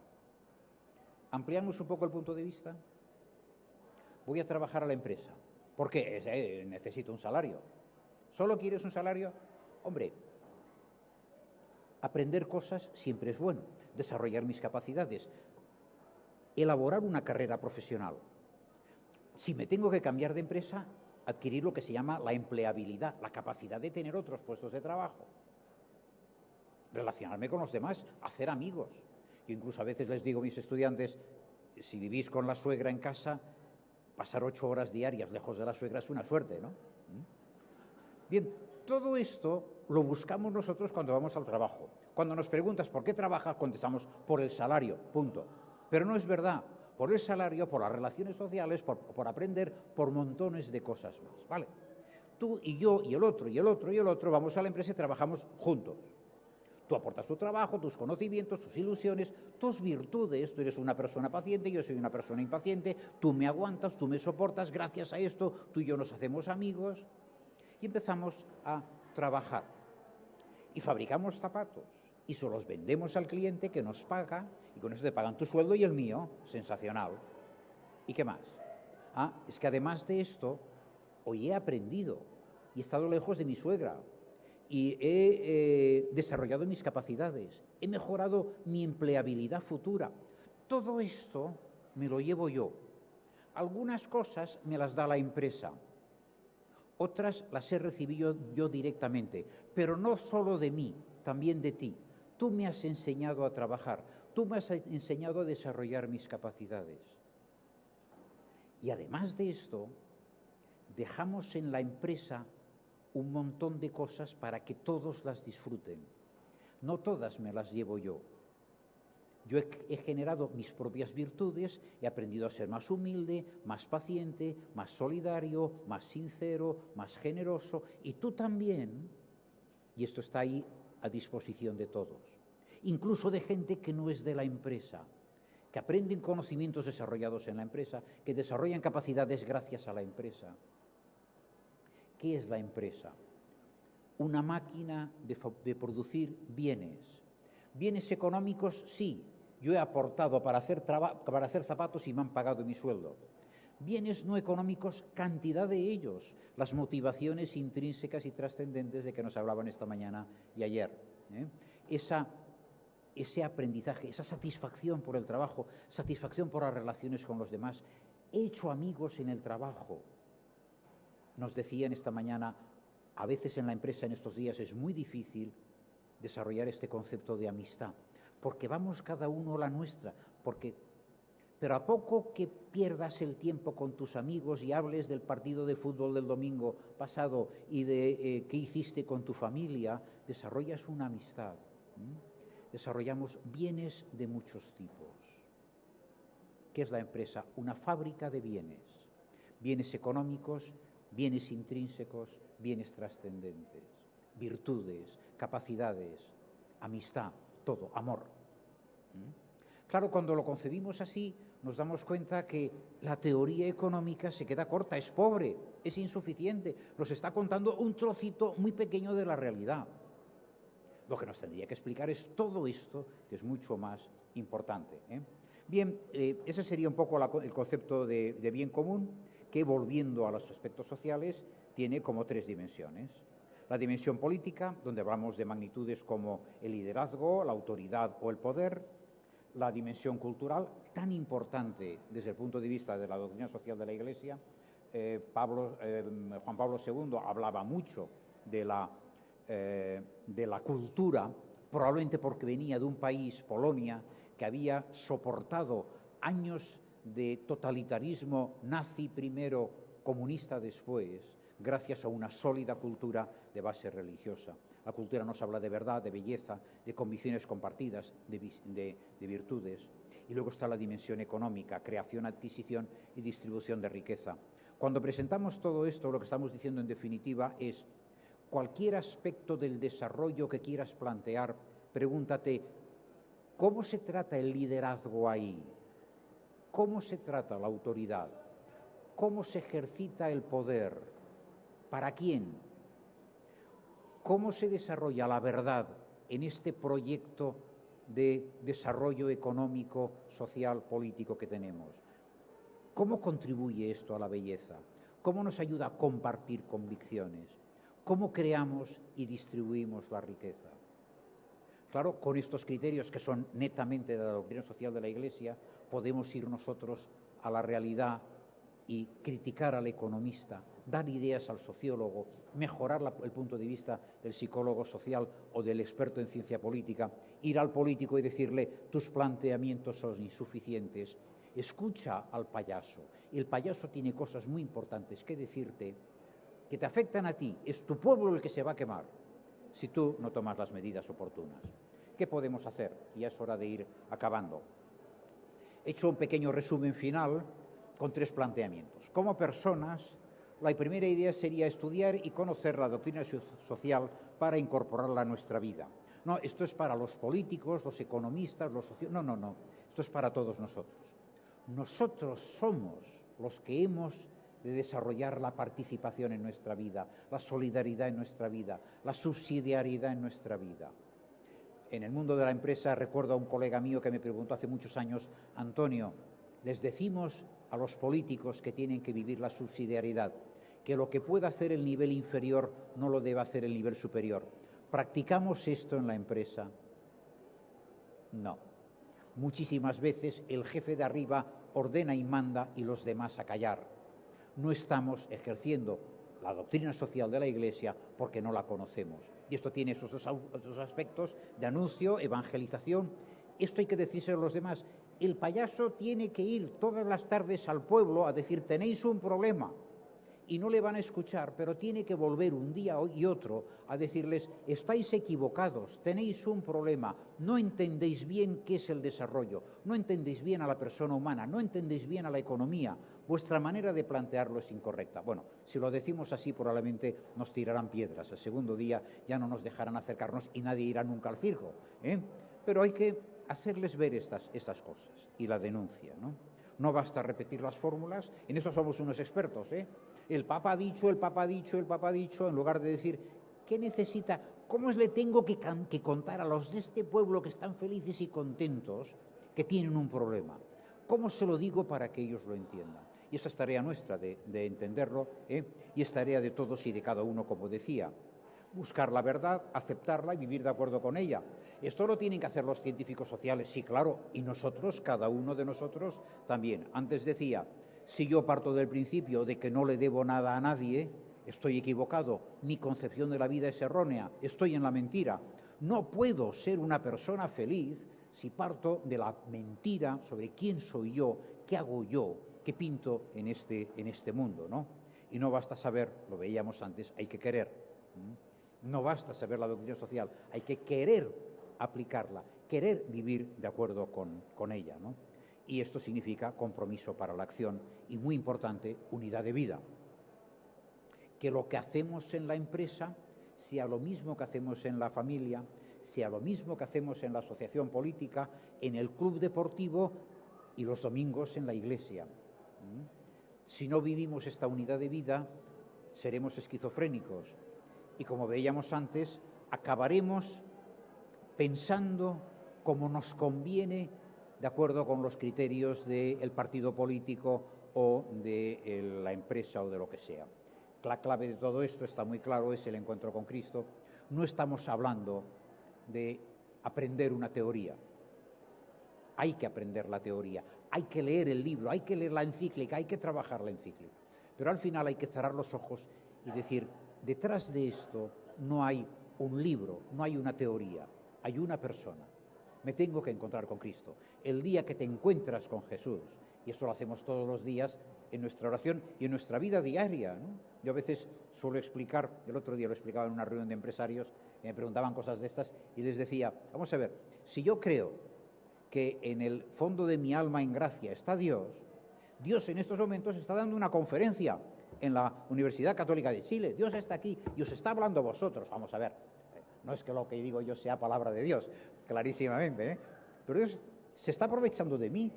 Ampliamos un poco el punto de vista. Voy a trabajar a la empresa. ¿Por qué? Necesito un salario. ¿Solo quieres un salario? Hombre, aprender cosas siempre es bueno. Desarrollar mis capacidades. Elaborar una carrera profesional. Si me tengo que cambiar de empresa, adquirir lo que se llama la empleabilidad, la capacidad de tener otros puestos de trabajo. Relacionarme con los demás, hacer amigos. Yo incluso a veces les digo a mis estudiantes, si vivís con la suegra en casa, pasar 8 horas diarias lejos de la suegra es una suerte, ¿no? Bien, todo esto lo buscamos nosotros cuando vamos al trabajo. Cuando nos preguntas por qué trabajas, contestamos por el salario, punto. Pero no es verdad, por el salario, por las relaciones sociales, por aprender, por montones de cosas más, ¿vale? Tú y yo y el otro y el otro y el otro vamos a la empresa y trabajamos juntos. Tú aportas tu trabajo, tus conocimientos, tus ilusiones, tus virtudes. Tú eres una persona paciente, yo soy una persona impaciente, tú me aguantas, tú me soportas, gracias a esto tú y yo nos hacemos amigos y empezamos a trabajar. Y fabricamos zapatos y se los vendemos al cliente que nos paga y con eso te pagan tu sueldo y el mío. Sensacional. ¿Y qué más? Es que además de esto, hoy he aprendido y he estado lejos de mi suegra. Y he desarrollado mis capacidades, he mejorado mi empleabilidad futura. Todo esto me lo llevo yo. Algunas cosas me las da la empresa, otras las he recibido yo directamente, pero no solo de mí, también de ti. Tú me has enseñado a trabajar, tú me has enseñado a desarrollar mis capacidades. Y además de esto, dejamos en la empresa un montón de cosas para que todos las disfruten. No todas me las llevo yo. Yo he generado mis propias virtudes, he aprendido a ser más humilde, más paciente, más solidario, más sincero, más generoso. Y tú también, y esto está ahí a disposición de todos. Incluso de gente que no es de la empresa, que aprenden conocimientos desarrollados en la empresa, que desarrollan capacidades gracias a la empresa. ¿Qué es la empresa? Una máquina de producir bienes. Bienes económicos, sí. Yo he aportado para hacer zapatos y me han pagado mi sueldo. Bienes no económicos, cantidad de ellos. Las motivaciones intrínsecas y trascendentes de que nos hablaban esta mañana y ayer. Ese aprendizaje, esa satisfacción por el trabajo, satisfacción por las relaciones con los demás. He hecho amigos en el trabajo. Nos decían esta mañana, a veces en la empresa en estos días es muy difícil desarrollar este concepto de amistad, porque vamos cada uno a la nuestra, pero a poco que pierdas el tiempo con tus amigos y hables del partido de fútbol del domingo pasado y de qué hiciste con tu familia, desarrollas una amistad. Desarrollamos bienes de muchos tipos. ¿Qué es la empresa? Una fábrica de bienes. Bienes económicos, bienes intrínsecos, bienes trascendentes, virtudes, capacidades, amistad, todo, amor. Claro, cuando lo concebimos así, nos damos cuenta que la teoría económica se queda corta, es pobre, es insuficiente, nos está contando un trocito muy pequeño de la realidad. Lo que nos tendría que explicar es todo esto, que es mucho más importante. Bien, ese sería un poco el concepto de bien común, que volviendo a los aspectos sociales tiene como 3 dimensiones. La dimensión política, donde hablamos de magnitudes como el liderazgo, la autoridad o el poder. La dimensión cultural, tan importante desde el punto de vista de la doctrina social de la Iglesia. Juan Pablo II hablaba mucho de la cultura, probablemente porque venía de un país, Polonia, que había soportado años de totalitarismo nazi primero, comunista después, gracias a una sólida cultura de base religiosa. La cultura nos habla de verdad, de belleza, de convicciones compartidas, de virtudes. Y luego está la dimensión económica, creación, adquisición y distribución de riqueza. Cuando presentamos todo esto, lo que estamos diciendo en definitiva es, cualquier aspecto del desarrollo que quieras plantear, pregúntate, ¿cómo se trata el liderazgo ahí? ¿Cómo se trata la autoridad? ¿Cómo se ejercita el poder? ¿Para quién? ¿Cómo se desarrolla la verdad en este proyecto de desarrollo económico, social, político que tenemos? ¿Cómo contribuye esto a la belleza? ¿Cómo nos ayuda a compartir convicciones? ¿Cómo creamos y distribuimos la riqueza? Claro, con estos criterios que son netamente de la doctrina social de la Iglesia, podemos ir nosotros a la realidad y criticar al economista, dar ideas al sociólogo, mejorar el punto de vista del psicólogo social o del experto en ciencia política, ir al político y decirle: tus planteamientos son insuficientes. Escucha al payaso. El payaso tiene cosas muy importantes que decirte, que te afectan a ti. Es tu pueblo el que se va a quemar si tú no tomas las medidas oportunas. ¿Qué podemos hacer? Y ya es hora de ir acabando. He hecho un pequeño resumen final con 3 planteamientos. Como personas, la primera idea sería estudiar y conocer la doctrina social para incorporarla a nuestra vida. No, esto es para los políticos, los economistas, los sociólogos. No. Esto es para todos nosotros. Nosotros somos los que hemos de desarrollar la participación en nuestra vida, la solidaridad en nuestra vida, la subsidiariedad en nuestra vida. En el mundo de la empresa recuerdo a un colega mío que me preguntó hace muchos años: Antonio, les decimos a los políticos que tienen que vivir la subsidiariedad, que lo que pueda hacer el nivel inferior no lo debe hacer el nivel superior. ¿Practicamos esto en la empresa? No. Muchísimas veces el jefe de arriba ordena y manda y los demás a callar. No estamos ejerciendo la doctrina social de la Iglesia porque no la conocemos. Y esto tiene esos aspectos de anuncio, evangelización. Esto hay que decírselo a los demás. El payaso tiene que ir todas las tardes al pueblo a decir: tenéis un problema. Y no le van a escuchar, pero tiene que volver un día y otro a decirles: estáis equivocados, tenéis un problema, no entendéis bien qué es el desarrollo, no entendéis bien a la persona humana, no entendéis bien a la economía, vuestra manera de plantearlo es incorrecta. Bueno, si lo decimos así, probablemente nos tirarán piedras. El segundo día ya no nos dejarán acercarnos y nadie irá nunca al circo, ¿eh? Pero hay que hacerles ver estas cosas y la denuncia, ¿no? No basta repetir las fórmulas, en eso somos unos expertos, ¿eh? El Papa ha dicho, el Papa ha dicho, el Papa ha dicho, en lugar de decir: ¿qué necesita? ¿Cómo le tengo que contar a los de este pueblo que están felices y contentos que tienen un problema? ¿Cómo se lo digo para que ellos lo entiendan? Y esa es tarea nuestra de entenderlo, ¿eh? Y es tarea de todos y de cada uno, como decía. Buscar la verdad, aceptarla y vivir de acuerdo con ella. Esto lo tienen que hacer los científicos sociales, sí, claro, y nosotros, cada uno de nosotros también. Antes decía: si yo parto del principio de que no le debo nada a nadie, estoy equivocado, mi concepción de la vida es errónea, estoy en la mentira. No puedo ser una persona feliz si parto de la mentira sobre quién soy yo, qué hago yo, qué pinto en este mundo, ¿no? Y no basta saber, lo veíamos antes, hay que querer. No basta saber la doctrina social, hay que querer aplicarla, querer vivir de acuerdo con ella, ¿no? Y esto significa compromiso para la acción y, muy importante, unidad de vida. Que lo que hacemos en la empresa sea lo mismo que hacemos en la familia, sea lo mismo que hacemos en la asociación política, en el club deportivo y los domingos en la iglesia. Si no vivimos esta unidad de vida, seremos esquizofrénicos. Y como veíamos antes, acabaremos pensando como nos conviene de acuerdo con los criterios del partido político o de la empresa o de lo que sea. La clave de todo esto, está muy claro, es el encuentro con Cristo. No estamos hablando de aprender una teoría. Hay que aprender la teoría, hay que leer el libro, hay que leer la encíclica, hay que trabajar la encíclica. Pero al final hay que cerrar los ojos y decir: detrás de esto no hay un libro, no hay una teoría, hay una persona. Me tengo que encontrar con Cristo. El día que te encuentras con Jesús, y esto lo hacemos todos los días en nuestra oración y en nuestra vida diaria, ¿no? Yo a veces suelo explicar, el otro día lo explicaba en una reunión de empresarios, y me preguntaban cosas de estas, y les decía: vamos a ver, si yo creo que en el fondo de mi alma en gracia está Dios, Dios en estos momentos está dando una conferencia en la Universidad Católica de Chile. Dios está aquí y os está hablando a vosotros. Vamos a ver, no es que lo que digo yo sea palabra de Dios, clarísimamente, ¿eh? Pero Dios se está aprovechando de mí,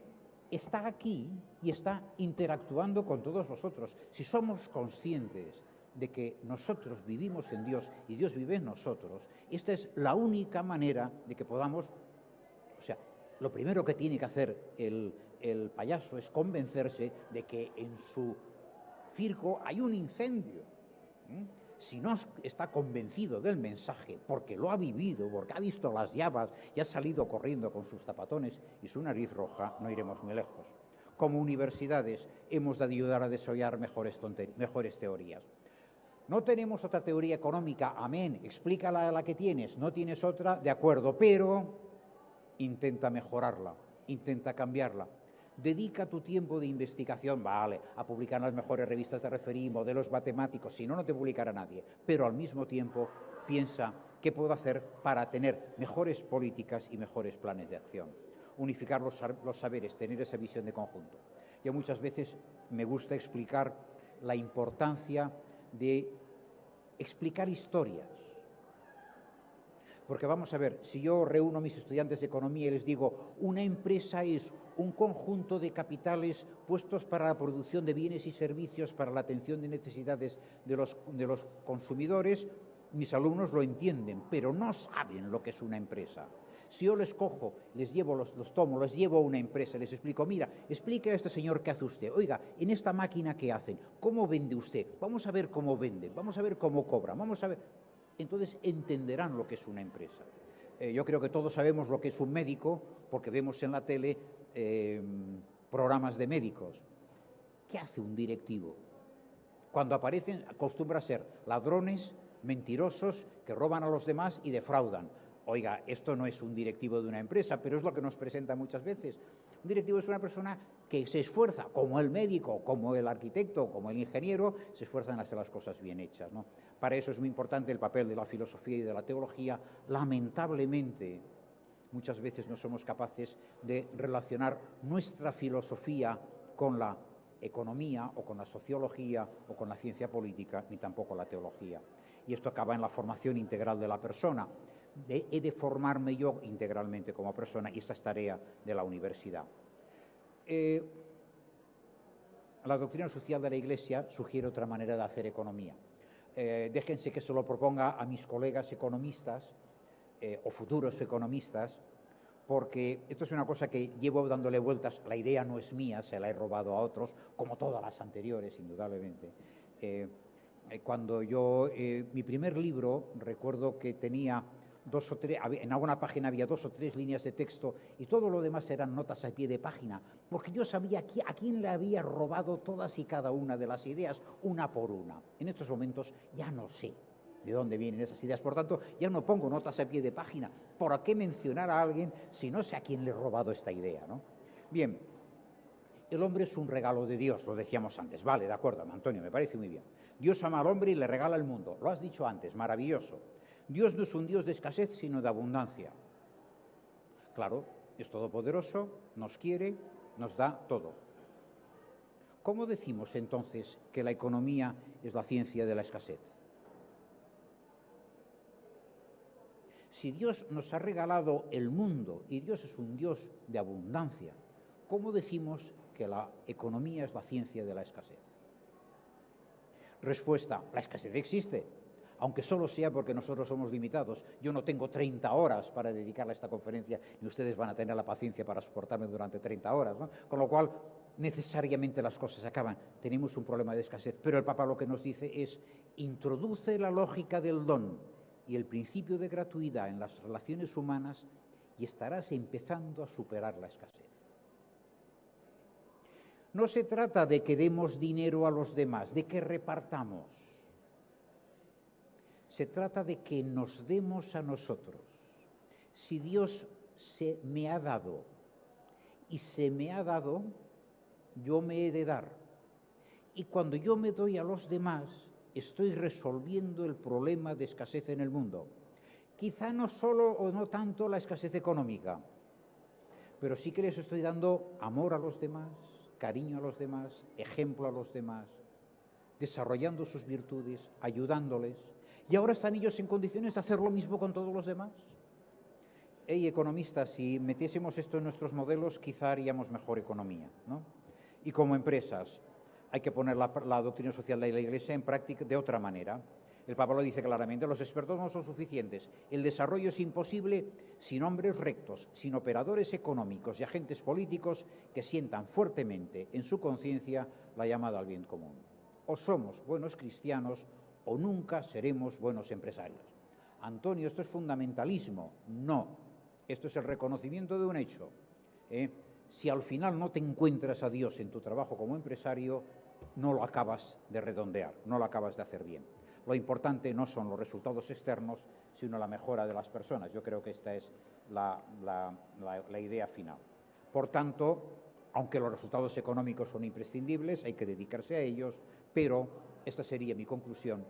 está aquí y está interactuando con todos vosotros. Si somos conscientes de que nosotros vivimos en Dios y Dios vive en nosotros, esta es la única manera de que podamos, o sea, lo primero que tiene que hacer el payaso es convencerse de que en su circo hay un incendio. Si no está convencido del mensaje, porque lo ha vivido, porque ha visto las llamas y ha salido corriendo con sus zapatones y su nariz roja, no iremos muy lejos. Como universidades hemos de ayudar a desarrollar mejores teorías. No tenemos otra teoría económica, amén, explícala la que tienes, no tienes otra, de acuerdo, pero intenta mejorarla, intenta cambiarla. Dedica tu tiempo de investigación, vale, a publicar las mejores revistas de referí, modelos matemáticos, si no, no te publicará nadie, pero al mismo tiempo piensa qué puedo hacer para tener mejores políticas y mejores planes de acción. Unificar los saberes, tener esa visión de conjunto. Yo muchas veces me gusta explicar la importancia de explicar historias. Porque vamos a ver, si yo reúno a mis estudiantes de economía y les digo, una empresa es un conjunto de capitales puestos para la producción de bienes y servicios, para la atención de necesidades de los consumidores, mis alumnos lo entienden, pero no saben lo que es una empresa. Si yo les cojo, les llevo, los tomo, los llevo a una empresa, les explico, mira, explique a este señor qué hace usted. Oiga, en esta máquina qué hacen, cómo vende usted, vamos a ver cómo venden, vamos a ver cómo cobran, vamos a ver. Entonces entenderán lo que es una empresa. Yo creo que todos sabemos lo que es un médico porque vemos en la tele programas de médicos. ¿Qué hace un directivo? Cuando aparecen, acostumbra a ser ladrones, mentirosos, que roban a los demás y defraudan. Oiga, esto no es un directivo de una empresa, pero es lo que nos presenta muchas veces. Un directivo es una persona que se esfuerza, como el médico, como el arquitecto, como el ingeniero, se esfuerzan en hacer las cosas bien hechas, ¿no? Para eso es muy importante el papel de la filosofía y de la teología. Lamentablemente, muchas veces no somos capaces de relacionar nuestra filosofía con la economía o con la sociología o con la ciencia política, ni tampoco la teología. Y esto acaba en la formación integral de la persona. He de formarme yo integralmente como persona y esta es tarea de la universidad. La doctrina social de la Iglesia sugiere otra manera de hacer economía. Déjense que se lo proponga a mis colegas economistas o futuros economistas, porque esto es una cosa que llevo dándole vueltas, la idea no es mía, se la he robado a otros, como todas las anteriores, indudablemente. Cuando yo, mi primer libro, recuerdo que tenía en alguna página había 2 o 3 líneas de texto y todo lo demás eran notas a pie de página, porque yo sabía a quién le había robado todas y cada una de las ideas, una por una. En estos momentos ya no sé de dónde vienen esas ideas, por tanto, ya no pongo notas a pie de página. ¿Por qué mencionar a alguien si no sé a quién le he robado esta idea, ¿no? Bien, el hombre es un regalo de Dios, lo decíamos antes. Vale, de acuerdo, Antonio, me parece muy bien. Dios ama al hombre y le regala el mundo. Lo has dicho antes, maravilloso. Dios no es un Dios de escasez, sino de abundancia. Claro, es todopoderoso, nos quiere, nos da todo. ¿Cómo decimos entonces que la economía es la ciencia de la escasez? Si Dios nos ha regalado el mundo y Dios es un Dios de abundancia, ¿cómo decimos que la economía es la ciencia de la escasez? Respuesta, la escasez existe, aunque solo sea porque nosotros somos limitados. Yo no tengo 30 horas para dedicarle a esta conferencia y ustedes van a tener la paciencia para soportarme durante 30 horas, ¿no? Con lo cual, necesariamente las cosas acaban. Tenemos un problema de escasez, pero el Papa lo que nos dice es, introduce la lógica del don y el principio de gratuidad en las relaciones humanas y estarás empezando a superar la escasez. No se trata de que demos dinero a los demás, de que repartamos. Se trata de que nos demos a nosotros. Si Dios me ha dado y se me ha dado, yo me he de dar. Y cuando yo me doy a los demás, estoy resolviendo el problema de escasez en el mundo. Quizá no solo o no tanto la escasez económica, pero sí que les estoy dando amor a los demás, cariño a los demás, ejemplo a los demás, desarrollando sus virtudes, ayudándoles. Y ahora están ellos en condiciones de hacer lo mismo con todos los demás. Hey, economistas, si metiésemos esto en nuestros modelos, quizá haríamos mejor economía, ¿no? Y como empresas, hay que poner la doctrina social de la Iglesia en práctica de otra manera. El Papa lo dice claramente, los expertos no son suficientes. El desarrollo es imposible sin hombres rectos, sin operadores económicos y agentes políticos que sientan fuertemente en su conciencia la llamada al bien común. O somos buenos cristianos o nunca seremos buenos empresarios. Antonio, ¿esto es fundamentalismo? No. Esto es el reconocimiento de un hecho. Si al final no te encuentras a Dios en tu trabajo como empresario, no lo acabas de redondear, no lo acabas de hacer bien. Lo importante no son los resultados externos, sino la mejora de las personas. Yo creo que esta es la idea final. Por tanto, aunque los resultados económicos son imprescindibles, hay que dedicarse a ellos, pero esta sería mi conclusión.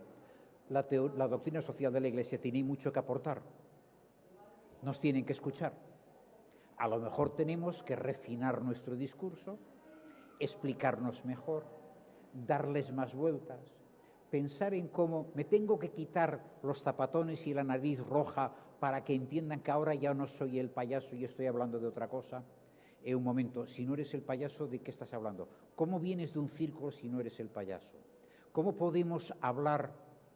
La doctrina social de la Iglesia tiene mucho que aportar. Nos tienen que escuchar. A lo mejor tenemos que refinar nuestro discurso, explicarnos mejor, darles más vueltas, pensar en cómo me tengo que quitar los zapatones y la nariz roja para que entiendan que ahora ya no soy el payaso y estoy hablando de otra cosa. Un momento, si no eres el payaso, ¿de qué estás hablando? ¿Cómo vienes de un circo si no eres el payaso? ¿Cómo podemos hablar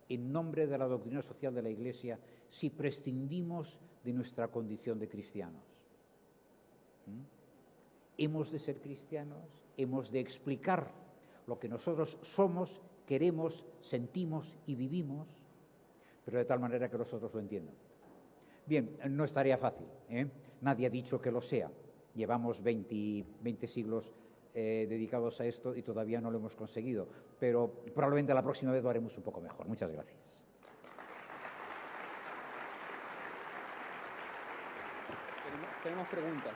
en nombre de la doctrina social de la Iglesia si prescindimos de nuestra condición de cristianos? Hemos de ser cristianos, hemos de explicar lo que nosotros somos, queremos, sentimos y vivimos, pero de tal manera que los otros lo entiendan. Bien, no es tarea fácil, Nadie ha dicho que lo sea. Llevamos 20 siglos dedicados a esto y todavía no lo hemos conseguido, pero probablemente la próxima vez lo haremos un poco mejor. Muchas gracias. Tenemos preguntas.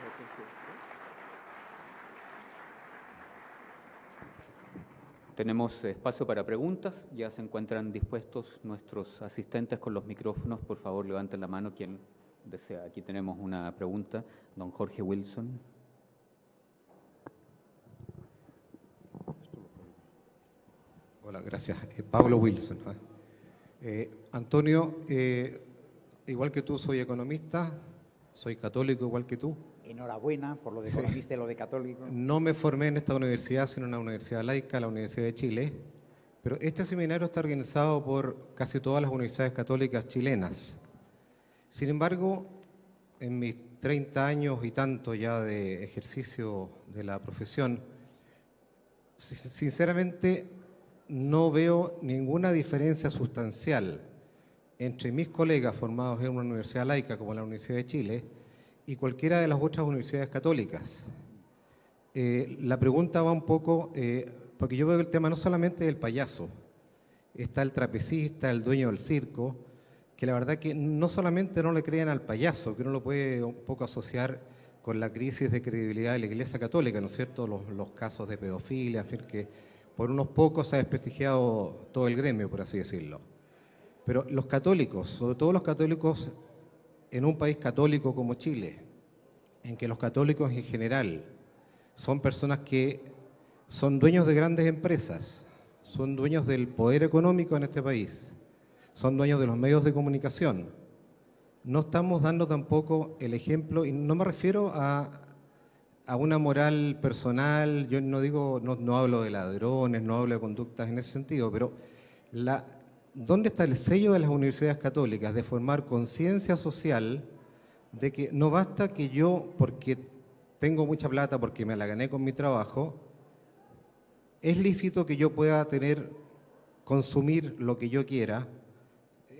Tenemos espacio para preguntas. Ya se encuentran dispuestos nuestros asistentes con los micrófonos. Por favor, levanten la mano quien desea. Aquí tenemos una pregunta. Don Jorge Wilson. Hola, gracias. Pablo Wilson. Antonio, igual que tú, soy economista, soy católico igual que tú. Enhorabuena por lo de economista y lo de católico. No me formé en esta universidad, sino en una universidad laica, la Universidad de Chile, pero este seminario está organizado por casi todas las universidades católicas chilenas. Sin embargo, en mis 30 años y tanto ya de ejercicio de la profesión, sinceramente no veo ninguna diferencia sustancial entre mis colegas formados en una universidad laica como la Universidad de Chile y cualquiera de las otras universidades católicas. La pregunta va un poco, porque yo veo el tema no solamente del payaso, está el trapecista, el dueño del circo, que la verdad que no solamente no le creen al payaso, que uno lo puede un poco asociar con la crisis de credibilidad de la Iglesia Católica, ¿no es cierto? Los casos de pedofilia, en fin, que por unos pocos se ha desprestigiado todo el gremio, por así decirlo. Pero los católicos, sobre todo los católicos en un país católico como Chile, en que los católicos en general son personas que son dueños de grandes empresas, son dueños del poder económico en este país, son dueños de los medios de comunicación. No estamos dando tampoco el ejemplo, y no me refiero a una moral personal, yo no digo, no hablo de ladrones, no hablo de conductas en ese sentido, pero ¿dónde está el sello de las universidades católicas de formar conciencia social de que no basta que yo, porque tengo mucha plata, porque me la gané con mi trabajo, es lícito que yo pueda consumir lo que yo quiera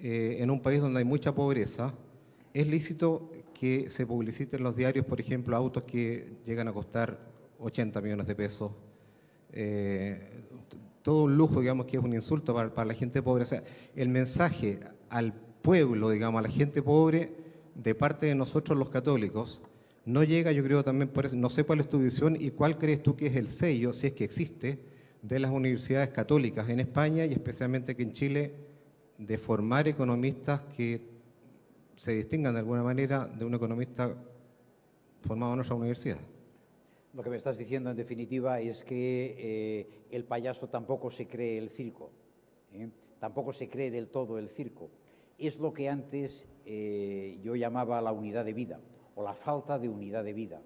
en un país donde hay mucha pobreza? Es lícito que se publiciten en los diarios, por ejemplo, autos que llegan a costar 80 millones de pesos, todo un lujo, digamos, que es un insulto para la gente pobre. O sea, el mensaje al pueblo, digamos, a la gente pobre, de parte de nosotros los católicos, no llega, yo creo también por eso. No sé cuál es tu visión y cuál crees tú que es el sello, si es que existe, de las universidades católicas en España y especialmente aquí en Chile, de formar economistas que se distingan de alguna manera de un economista formado en nuestra universidad. Lo que me estás diciendo, en definitiva, es que el payaso tampoco se cree el circo, tampoco se cree del todo el circo. Es lo que antes yo llamaba la unidad de vida, o la falta de unidad de vida.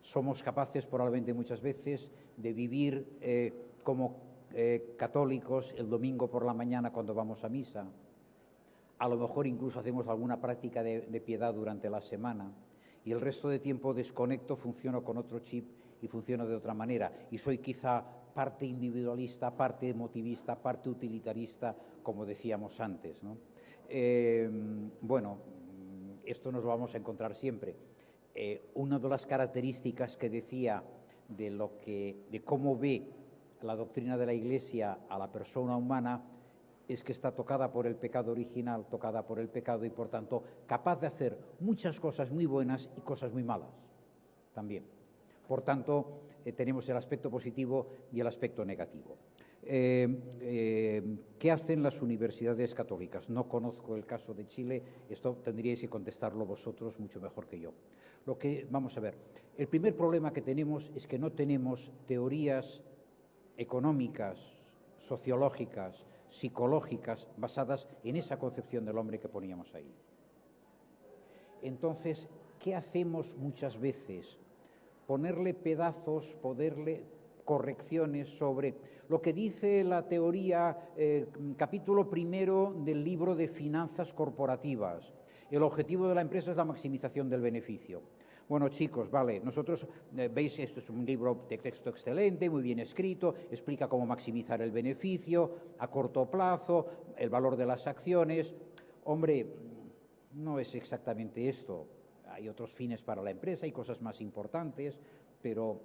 Somos capaces, probablemente muchas veces, de vivir como católicos el domingo por la mañana cuando vamos a misa. A lo mejor incluso hacemos alguna práctica de piedad durante la semana. Y el resto de tiempo desconecto, funciono con otro chip y funciono de otra manera. Y soy quizá parte individualista, parte emotivista, parte utilitarista, como decíamos antes, ¿no? Bueno, esto nos lo vamos a encontrar siempre. Una de las características que decía de cómo ve la doctrina de la Iglesia a la persona humana es que está tocada por el pecado original, tocada por el pecado y, por tanto, capaz de hacer muchas cosas muy buenas y cosas muy malas también. Por tanto, tenemos el aspecto positivo y el aspecto negativo. ¿Qué hacen las universidades católicas? No conozco el caso de Chile, esto tendríais que contestarlo vosotros mucho mejor que yo. Vamos a ver, el primer problema que tenemos es que no tenemos teorías económicas, sociológicas, psicológicas, basadas en esa concepción del hombre que poníamos ahí. Entonces, ¿qué hacemos muchas veces? Ponerle pedazos, ponerle correcciones sobre lo que dice la teoría, capítulo primero del libro de finanzas corporativas. El objetivo de la empresa es la maximización del beneficio. Bueno, chicos, vale, nosotros, veis, esto es un libro de texto excelente, muy bien escrito, explica cómo maximizar el beneficio a corto plazo, el valor de las acciones. Hombre, no es exactamente esto. Hay otros fines para la empresa y cosas más importantes, pero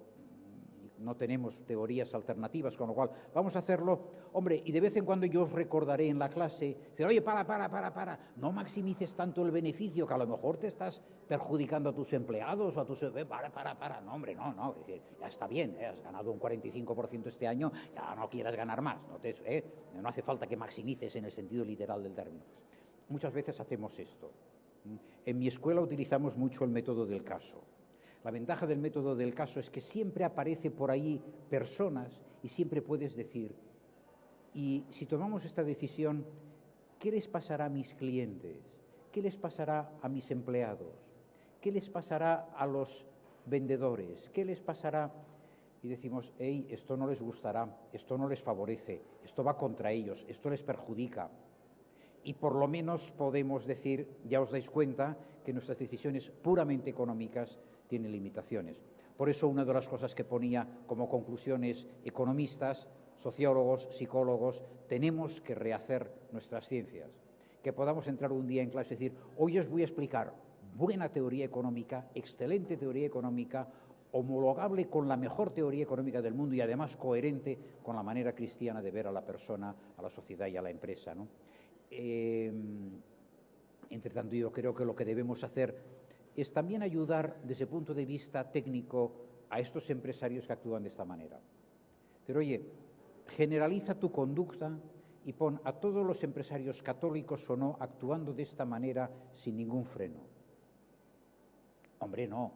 no tenemos teorías alternativas, con lo cual vamos a hacerlo. Hombre, y de vez en cuando yo os recordaré en la clase, decir, oye, para, no maximices tanto el beneficio, que a lo mejor te estás perjudicando a tus empleados o a tus... Para, no, hombre, no, es decir, ya está bien, has ganado un 45% este año, ya no quieras ganar más, no hace falta que maximices en el sentido literal del término. Muchas veces hacemos esto. En mi escuela utilizamos mucho el método del caso. La ventaja del método del caso es que siempre aparece por ahí personas y siempre puedes decir, y si tomamos esta decisión, ¿qué les pasará a mis clientes? ¿Qué les pasará a mis empleados? ¿Qué les pasará a los vendedores? ¿Qué les pasará? Y decimos, hey, esto no les gustará, esto no les favorece, esto va contra ellos, esto les perjudica. Y por lo menos podemos decir, ya os dais cuenta, que nuestras decisiones puramente económicas tienen limitaciones. Por eso una de las cosas que ponía como conclusiones economistas, sociólogos, psicólogos, tenemos que rehacer nuestras ciencias. Que podamos entrar un día en clase y decir, hoy os voy a explicar buena teoría económica, excelente teoría económica, homologable con la mejor teoría económica del mundo y además coherente con la manera cristiana de ver a la persona, a la sociedad y a la empresa, ¿no? Entre tanto, yo creo que lo que debemos hacer es también ayudar desde el punto de vista técnico a estos empresarios que actúan de esta manera. Pero oye, generaliza tu conducta y pon a todos los empresarios católicos o no actuando de esta manera sin ningún freno. Hombre, no.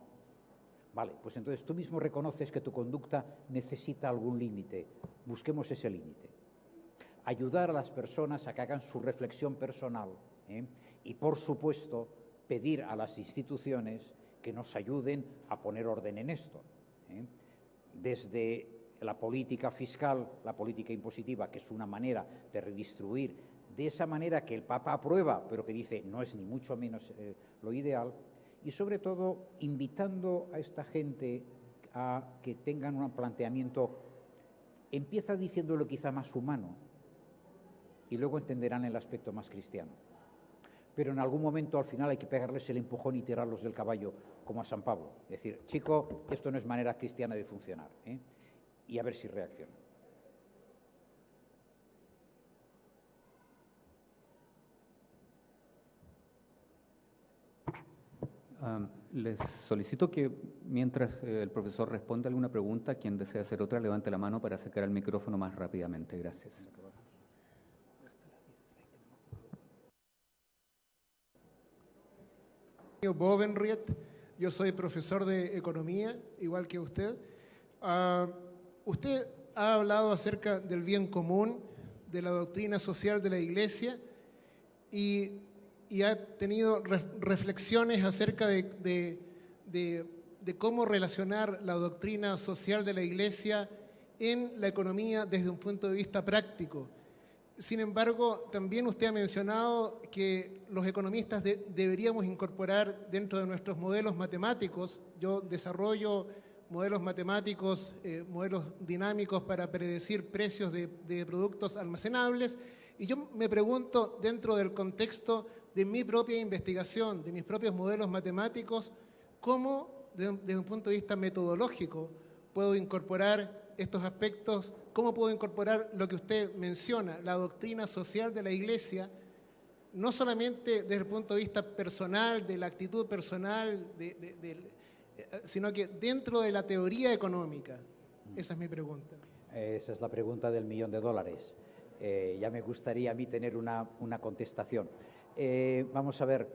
Vale, pues entonces tú mismo reconoces que tu conducta necesita algún límite. Busquemos ese límite. Ayudar a las personas a que hagan su reflexión personal, y, por supuesto, pedir a las instituciones que nos ayuden a poner orden en esto. Desde la política fiscal, la política impositiva, que es una manera de redistribuir, de esa manera que el Papa aprueba, pero que dice no es ni mucho menos lo ideal, y sobre todo invitando a esta gente a que tengan un planteamiento, empieza diciéndolo quizá más humano, y luego entenderán el aspecto más cristiano. Pero en algún momento al final hay que pegarles el empujón y tirarlos del caballo, como a San Pablo. Es decir, chico, esto no es manera cristiana de funcionar, y a ver si reacciona. Les solicito que mientras el profesor responde alguna pregunta, quien desea hacer otra, levante la mano para acercar el micrófono más rápidamente. Gracias. Bovenriet, yo soy profesor de economía, igual que usted. Usted ha hablado acerca del bien común, de la doctrina social de la Iglesia y ha tenido reflexiones acerca de cómo relacionar la doctrina social de la Iglesia en la economía desde un punto de vista práctico. Sin embargo, también usted ha mencionado que los economistas deberíamos incorporar dentro de nuestros modelos matemáticos. Yo desarrollo modelos matemáticos, modelos dinámicos para predecir precios de productos almacenables. Y yo me pregunto, dentro del contexto de mi propia investigación, de mis propios modelos matemáticos, ¿cómo, desde un punto de vista metodológico, puedo incorporar estos aspectos? ¿Cómo puedo incorporar lo que usted menciona, la doctrina social de la Iglesia, no solamente desde el punto de vista personal, de la actitud personal, sino que dentro de la teoría económica? Esa es mi pregunta. Esa es la pregunta del $1.000.000. Ya me gustaría a mí tener una contestación. Vamos a ver,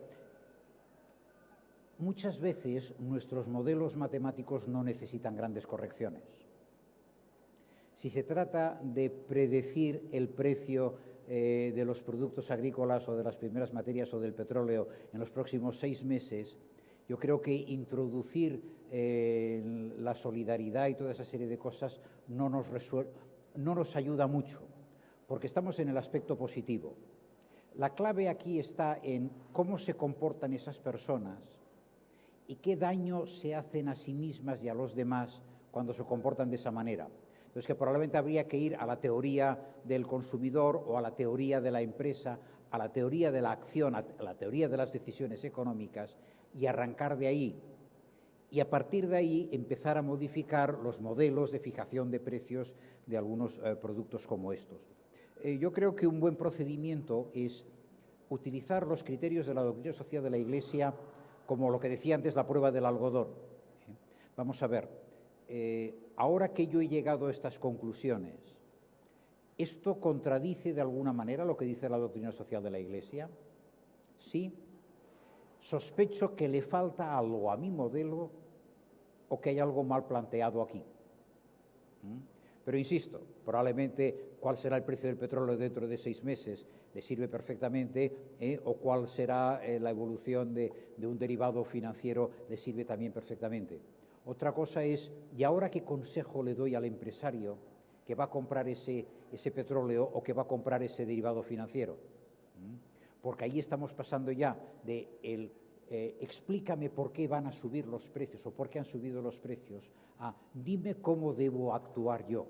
muchas veces nuestros modelos matemáticos no necesitan grandes correcciones. Si se trata de predecir el precio de los productos agrícolas o de las primeras materias o del petróleo en los próximos 6 meses, yo creo que introducir la solidaridad y toda esa serie de cosas no nos ayuda mucho, porque estamos en el aspecto positivo. La clave aquí está en cómo se comportan esas personas y qué daño se hacen a sí mismas y a los demás cuando se comportan de esa manera. Entonces, que probablemente habría que ir a la teoría del consumidor o a la teoría de la empresa, a la teoría de la acción, a la teoría de las decisiones económicas y arrancar de ahí. Y a partir de ahí empezar a modificar los modelos de fijación de precios de algunos productos como estos. Yo creo que un buen procedimiento es utilizar los criterios de la doctrina social de la Iglesia como lo que decía antes, la prueba del algodón. Vamos a ver, ahora que yo he llegado a estas conclusiones, ¿esto contradice de alguna manera lo que dice la doctrina social de la Iglesia? Sí. Sospecho que le falta algo a mi modelo o que hay algo mal planteado aquí. Pero insisto, probablemente cuál será el precio del petróleo dentro de 6 meses le sirve perfectamente, o cuál será la evolución de un derivado financiero le sirve también perfectamente. Otra cosa es, ¿y ahora qué consejo le doy al empresario que va a comprar ese petróleo o que va a comprar ese derivado financiero? Porque ahí estamos pasando ya de explícame por qué van a subir los precios o por qué han subido los precios, a dime cómo debo actuar yo.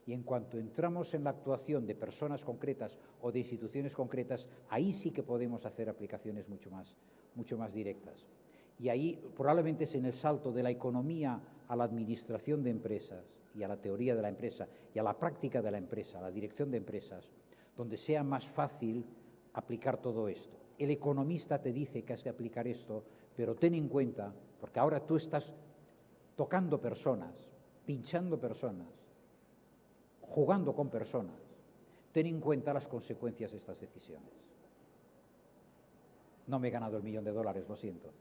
Y en cuanto entramos en la actuación de personas concretas o de instituciones concretas, ahí sí que podemos hacer aplicaciones mucho más directas. Y ahí probablemente es en el salto de la economía a la administración de empresas y a la teoría de la empresa y a la práctica de la empresa, a la dirección de empresas, donde sea más fácil aplicar todo esto. El economista te dice que has que aplicar esto, pero ten en cuenta, porque ahora tú estás tocando personas, pinchando personas, jugando con personas, ten en cuenta las consecuencias de estas decisiones. No me he ganado el $1.000.000, lo siento.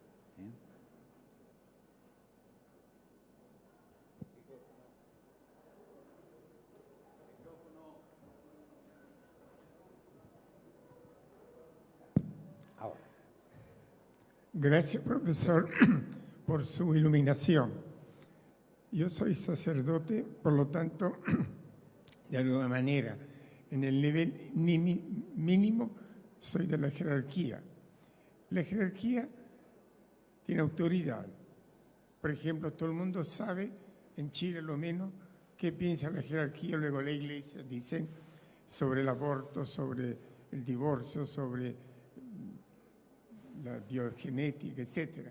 Ahora. Gracias, profesor, por su iluminación. Yo soy sacerdote, por lo tanto, de alguna manera, en el nivel mínimo, soy de la jerarquía. La jerarquía tiene autoridad. Por ejemplo, todo el mundo sabe, en Chile lo menos, qué piensa la jerarquía, luego la Iglesia, dicen, sobre el aborto, sobre el divorcio, sobre la biogenética, etc.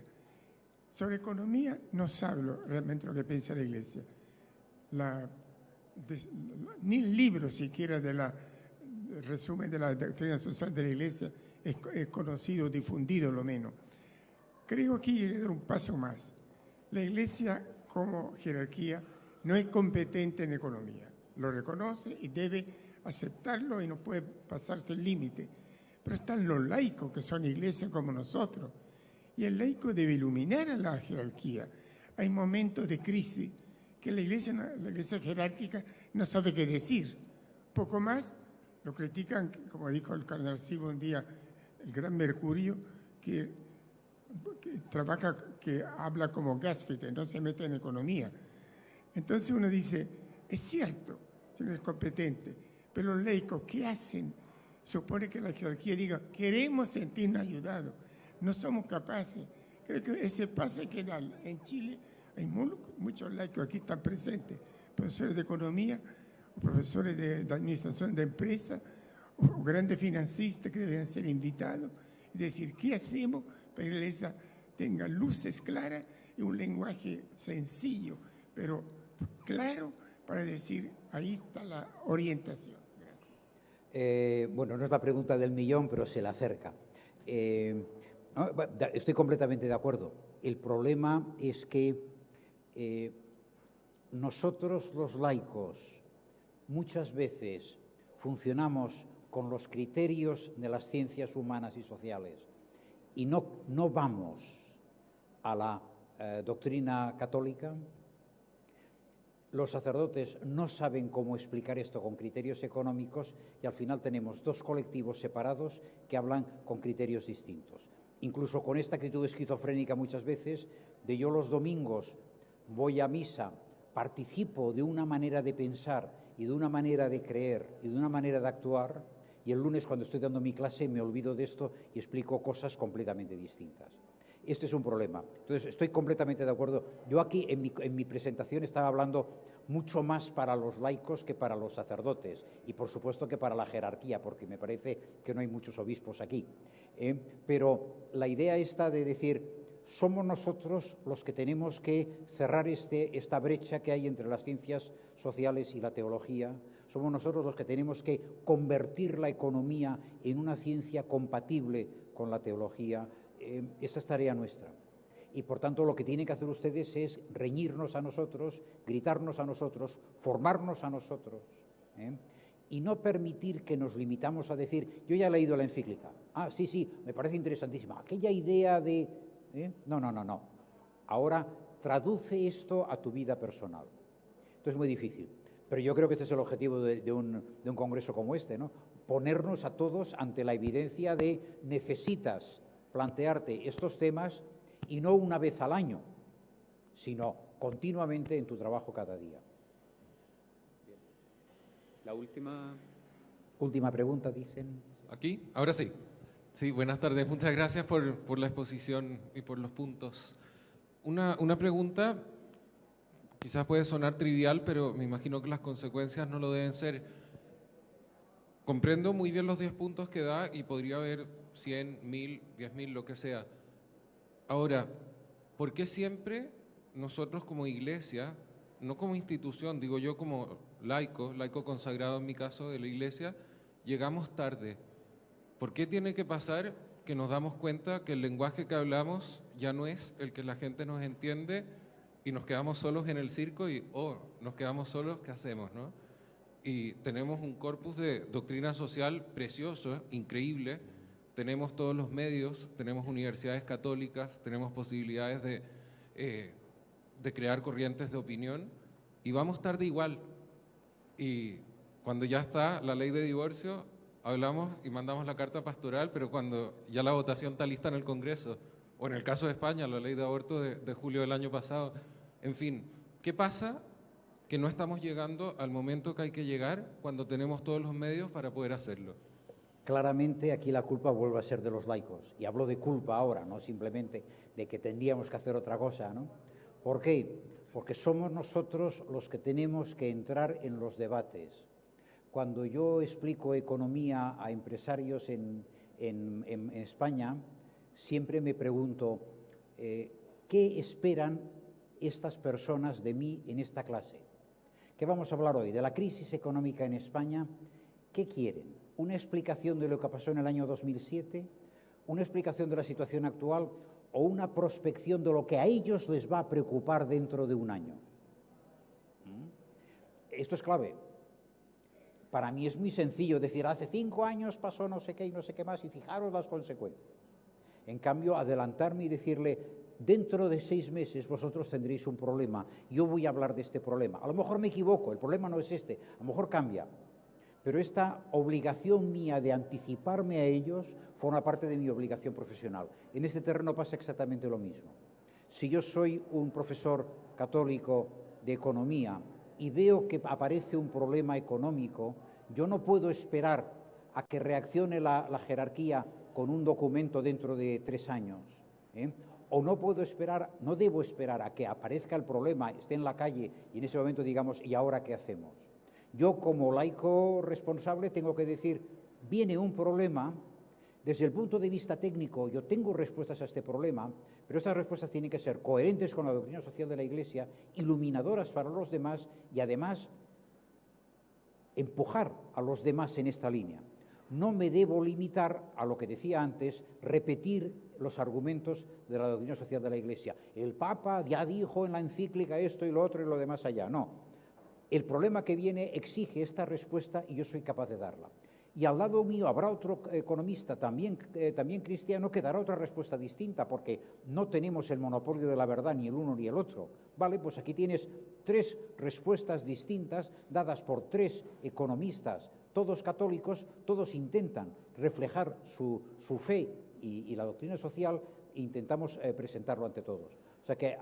Sobre economía no sabe realmente lo que piensa la Iglesia. Ni el libro siquiera del resumen de la doctrina social de la Iglesia es conocido, difundido lo menos. Creo que hay que dar un paso más. La Iglesia como jerarquía no es competente en economía. Lo reconoce y debe aceptarlo y no puede pasarse el límite. Pero están los laicos que son iglesias como nosotros. Y el laico debe iluminar a la jerarquía. Hay momentos de crisis que la iglesia jerárquica no sabe qué decir. Poco más lo critican, como dijo el cardenal Silva un día, el gran Mercurio, que trabaja, que habla como Gasfite, no se mete en economía. Entonces uno dice, Es cierto, si no es competente, pero los laicos, ¿qué hacen? Supone que la jerarquía diga, queremos sentirnos ayudados, no somos capaces. Creo que ese paso hay que darlo. En Chile hay muchos laicos aquí están presentes, profesores de economía, o profesores de administración de empresas, o grandes financistas que deberían ser invitados. Es decir, ¿qué hacemos para que la iglesia tenga luces claras y un lenguaje sencillo, pero claro, para decir, ahí está la orientación? Gracias. Bueno, no es la pregunta del millón, pero se le acerca. Estoy completamente de acuerdo. El problema es que nosotros los laicos muchas veces funcionamos con los criterios de las ciencias humanas y sociales y no vamos a la doctrina católica. Los sacerdotes no saben cómo explicar esto con criterios económicos y al final tenemos dos colectivos separados que hablan con criterios distintos. Incluso con esta actitud esquizofrénica muchas veces de yo los domingos voy a misa, participo de una manera de pensar y de una manera de creer y de una manera de actuar, y el lunes cuando estoy dando mi clase me olvido de esto y explico cosas completamente distintas. Este es un problema. Entonces, estoy completamente de acuerdo. Yo aquí, en mi presentación, estaba hablando mucho más para los laicos que para los sacerdotes y, por supuesto, que para la jerarquía, porque me parece que no hay muchos obispos aquí. Pero la idea esta de decir, somos nosotros los que tenemos que cerrar esta brecha que hay entre las ciencias sociales y la teología. Somos nosotros los que tenemos que convertir la economía en una ciencia compatible con la teología. Esta es tarea nuestra. Y, por tanto, lo que tienen que hacer ustedes es reñirnos a nosotros, gritarnos a nosotros, formarnos a nosotros, y no permitir que nos limitamos a decir, yo ya he leído la encíclica. Ah, sí, me parece interesantísima. Aquella idea de... No. Ahora traduce esto a tu vida personal. Esto es muy difícil. Pero yo creo que este es el objetivo de un congreso como este, ¿no? Ponernos a todos ante la evidencia de necesitas plantearte estos temas y no una vez al año, sino continuamente en tu trabajo cada día. Bien. La última... Última pregunta, dicen. ¿Aquí? Ahora sí. Sí, buenas tardes. Muchas gracias por la exposición y por los puntos. Una pregunta, quizás puede sonar trivial, pero me imagino que las consecuencias no lo deben ser. Comprendo muy bien los 10 puntos que da y podría haber 100, 1000, 10.000, lo que sea. Ahora, ¿por qué siempre nosotros como iglesia, no como institución, digo yo como laico consagrado en mi caso de la iglesia, llegamos tarde? ¿Por qué tiene que pasar que nos damos cuenta que el lenguaje que hablamos ya no es el que la gente nos entiende y nos quedamos solos en el circo y, nos quedamos solos, ¿qué hacemos, no? Y tenemos un corpus de doctrina social precioso, increíble, tenemos todos los medios, tenemos universidades católicas, tenemos posibilidades de crear corrientes de opinión y vamos tarde igual. Y cuando ya está la ley de divorcio, hablamos y mandamos la carta pastoral, pero cuando ya la votación está lista en el Congreso, o en el caso de España, la ley de aborto de julio del año pasado, en fin, ¿qué pasa? Que no estamos llegando al momento que hay que llegar cuando tenemos todos los medios para poder hacerlo. Claramente aquí la culpa vuelve a ser de los laicos. Y hablo de culpa ahora, no simplemente de que tendríamos que hacer otra cosa, ¿no? ¿Por qué? Porque somos nosotros los que tenemos que entrar en los debates. Cuando yo explico economía a empresarios en España, siempre me pregunto, ¿qué esperan estas personas de mí en esta clase? ¿Qué vamos a hablar hoy? ¿De la crisis económica en España? ¿Qué quieren? ¿Una explicación de lo que pasó en el año 2007? ¿Una explicación de la situación actual? ¿O una prospección de lo que a ellos les va a preocupar dentro de un año? Esto es clave. Para mí es muy sencillo decir, hace 5 años pasó no sé qué y no sé qué más, y fijaros las consecuencias. En cambio, adelantarme y decirle, dentro de 6 meses vosotros tendréis un problema, yo voy a hablar de este problema. A lo mejor me equivoco, el problema no es este, a lo mejor cambia. Pero esta obligación mía de anticiparme a ellos forma parte de mi obligación profesional. En este terreno pasa exactamente lo mismo. Si yo soy un profesor católico de economía y veo que aparece un problema económico, yo no puedo esperar a que reaccione la jerarquía con un documento dentro de 3 años, ¿eh? O no puedo esperar, no debo esperar a que aparezca el problema, esté en la calle y en ese momento digamos, ¿y ahora qué hacemos? Yo como laico responsable tengo que decir, viene un problema, desde el punto de vista técnico yo tengo respuestas a este problema, pero estas respuestas tienen que ser coherentes con la doctrina social de la Iglesia, iluminadoras para los demás y además empujar a los demás en esta línea. No me debo limitar a lo que decía antes, repetir los argumentos de la doctrina social de la Iglesia. El Papa ya dijo en la encíclica esto y lo otro y lo demás allá. No. El problema que viene exige esta respuesta y yo soy capaz de darla. Y al lado mío habrá otro economista también cristiano que dará otra respuesta distinta, porque no tenemos el monopolio de la verdad ni el uno ni el otro. Vale, pues aquí tienes 3 respuestas distintas dadas por 3 economistas, todos católicos, todos intentan reflejar su fe y la doctrina social e intentamos presentarlo ante todos. O sea que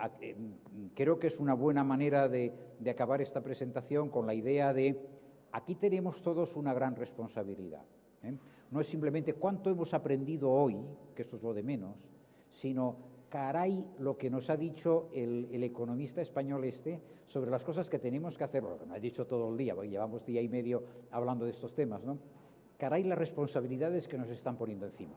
creo que es una buena manera de acabar esta presentación con la idea de aquí tenemos todos una gran responsabilidad, ¿eh? No es simplemente cuánto hemos aprendido hoy, que esto es lo de menos, sino caray lo que nos ha dicho el economista español sobre las cosas que tenemos que hacer, lo que me ha dicho todo el día, porque llevamos día y medio hablando de estos temas, ¿no? Caray las responsabilidades que nos están poniendo encima.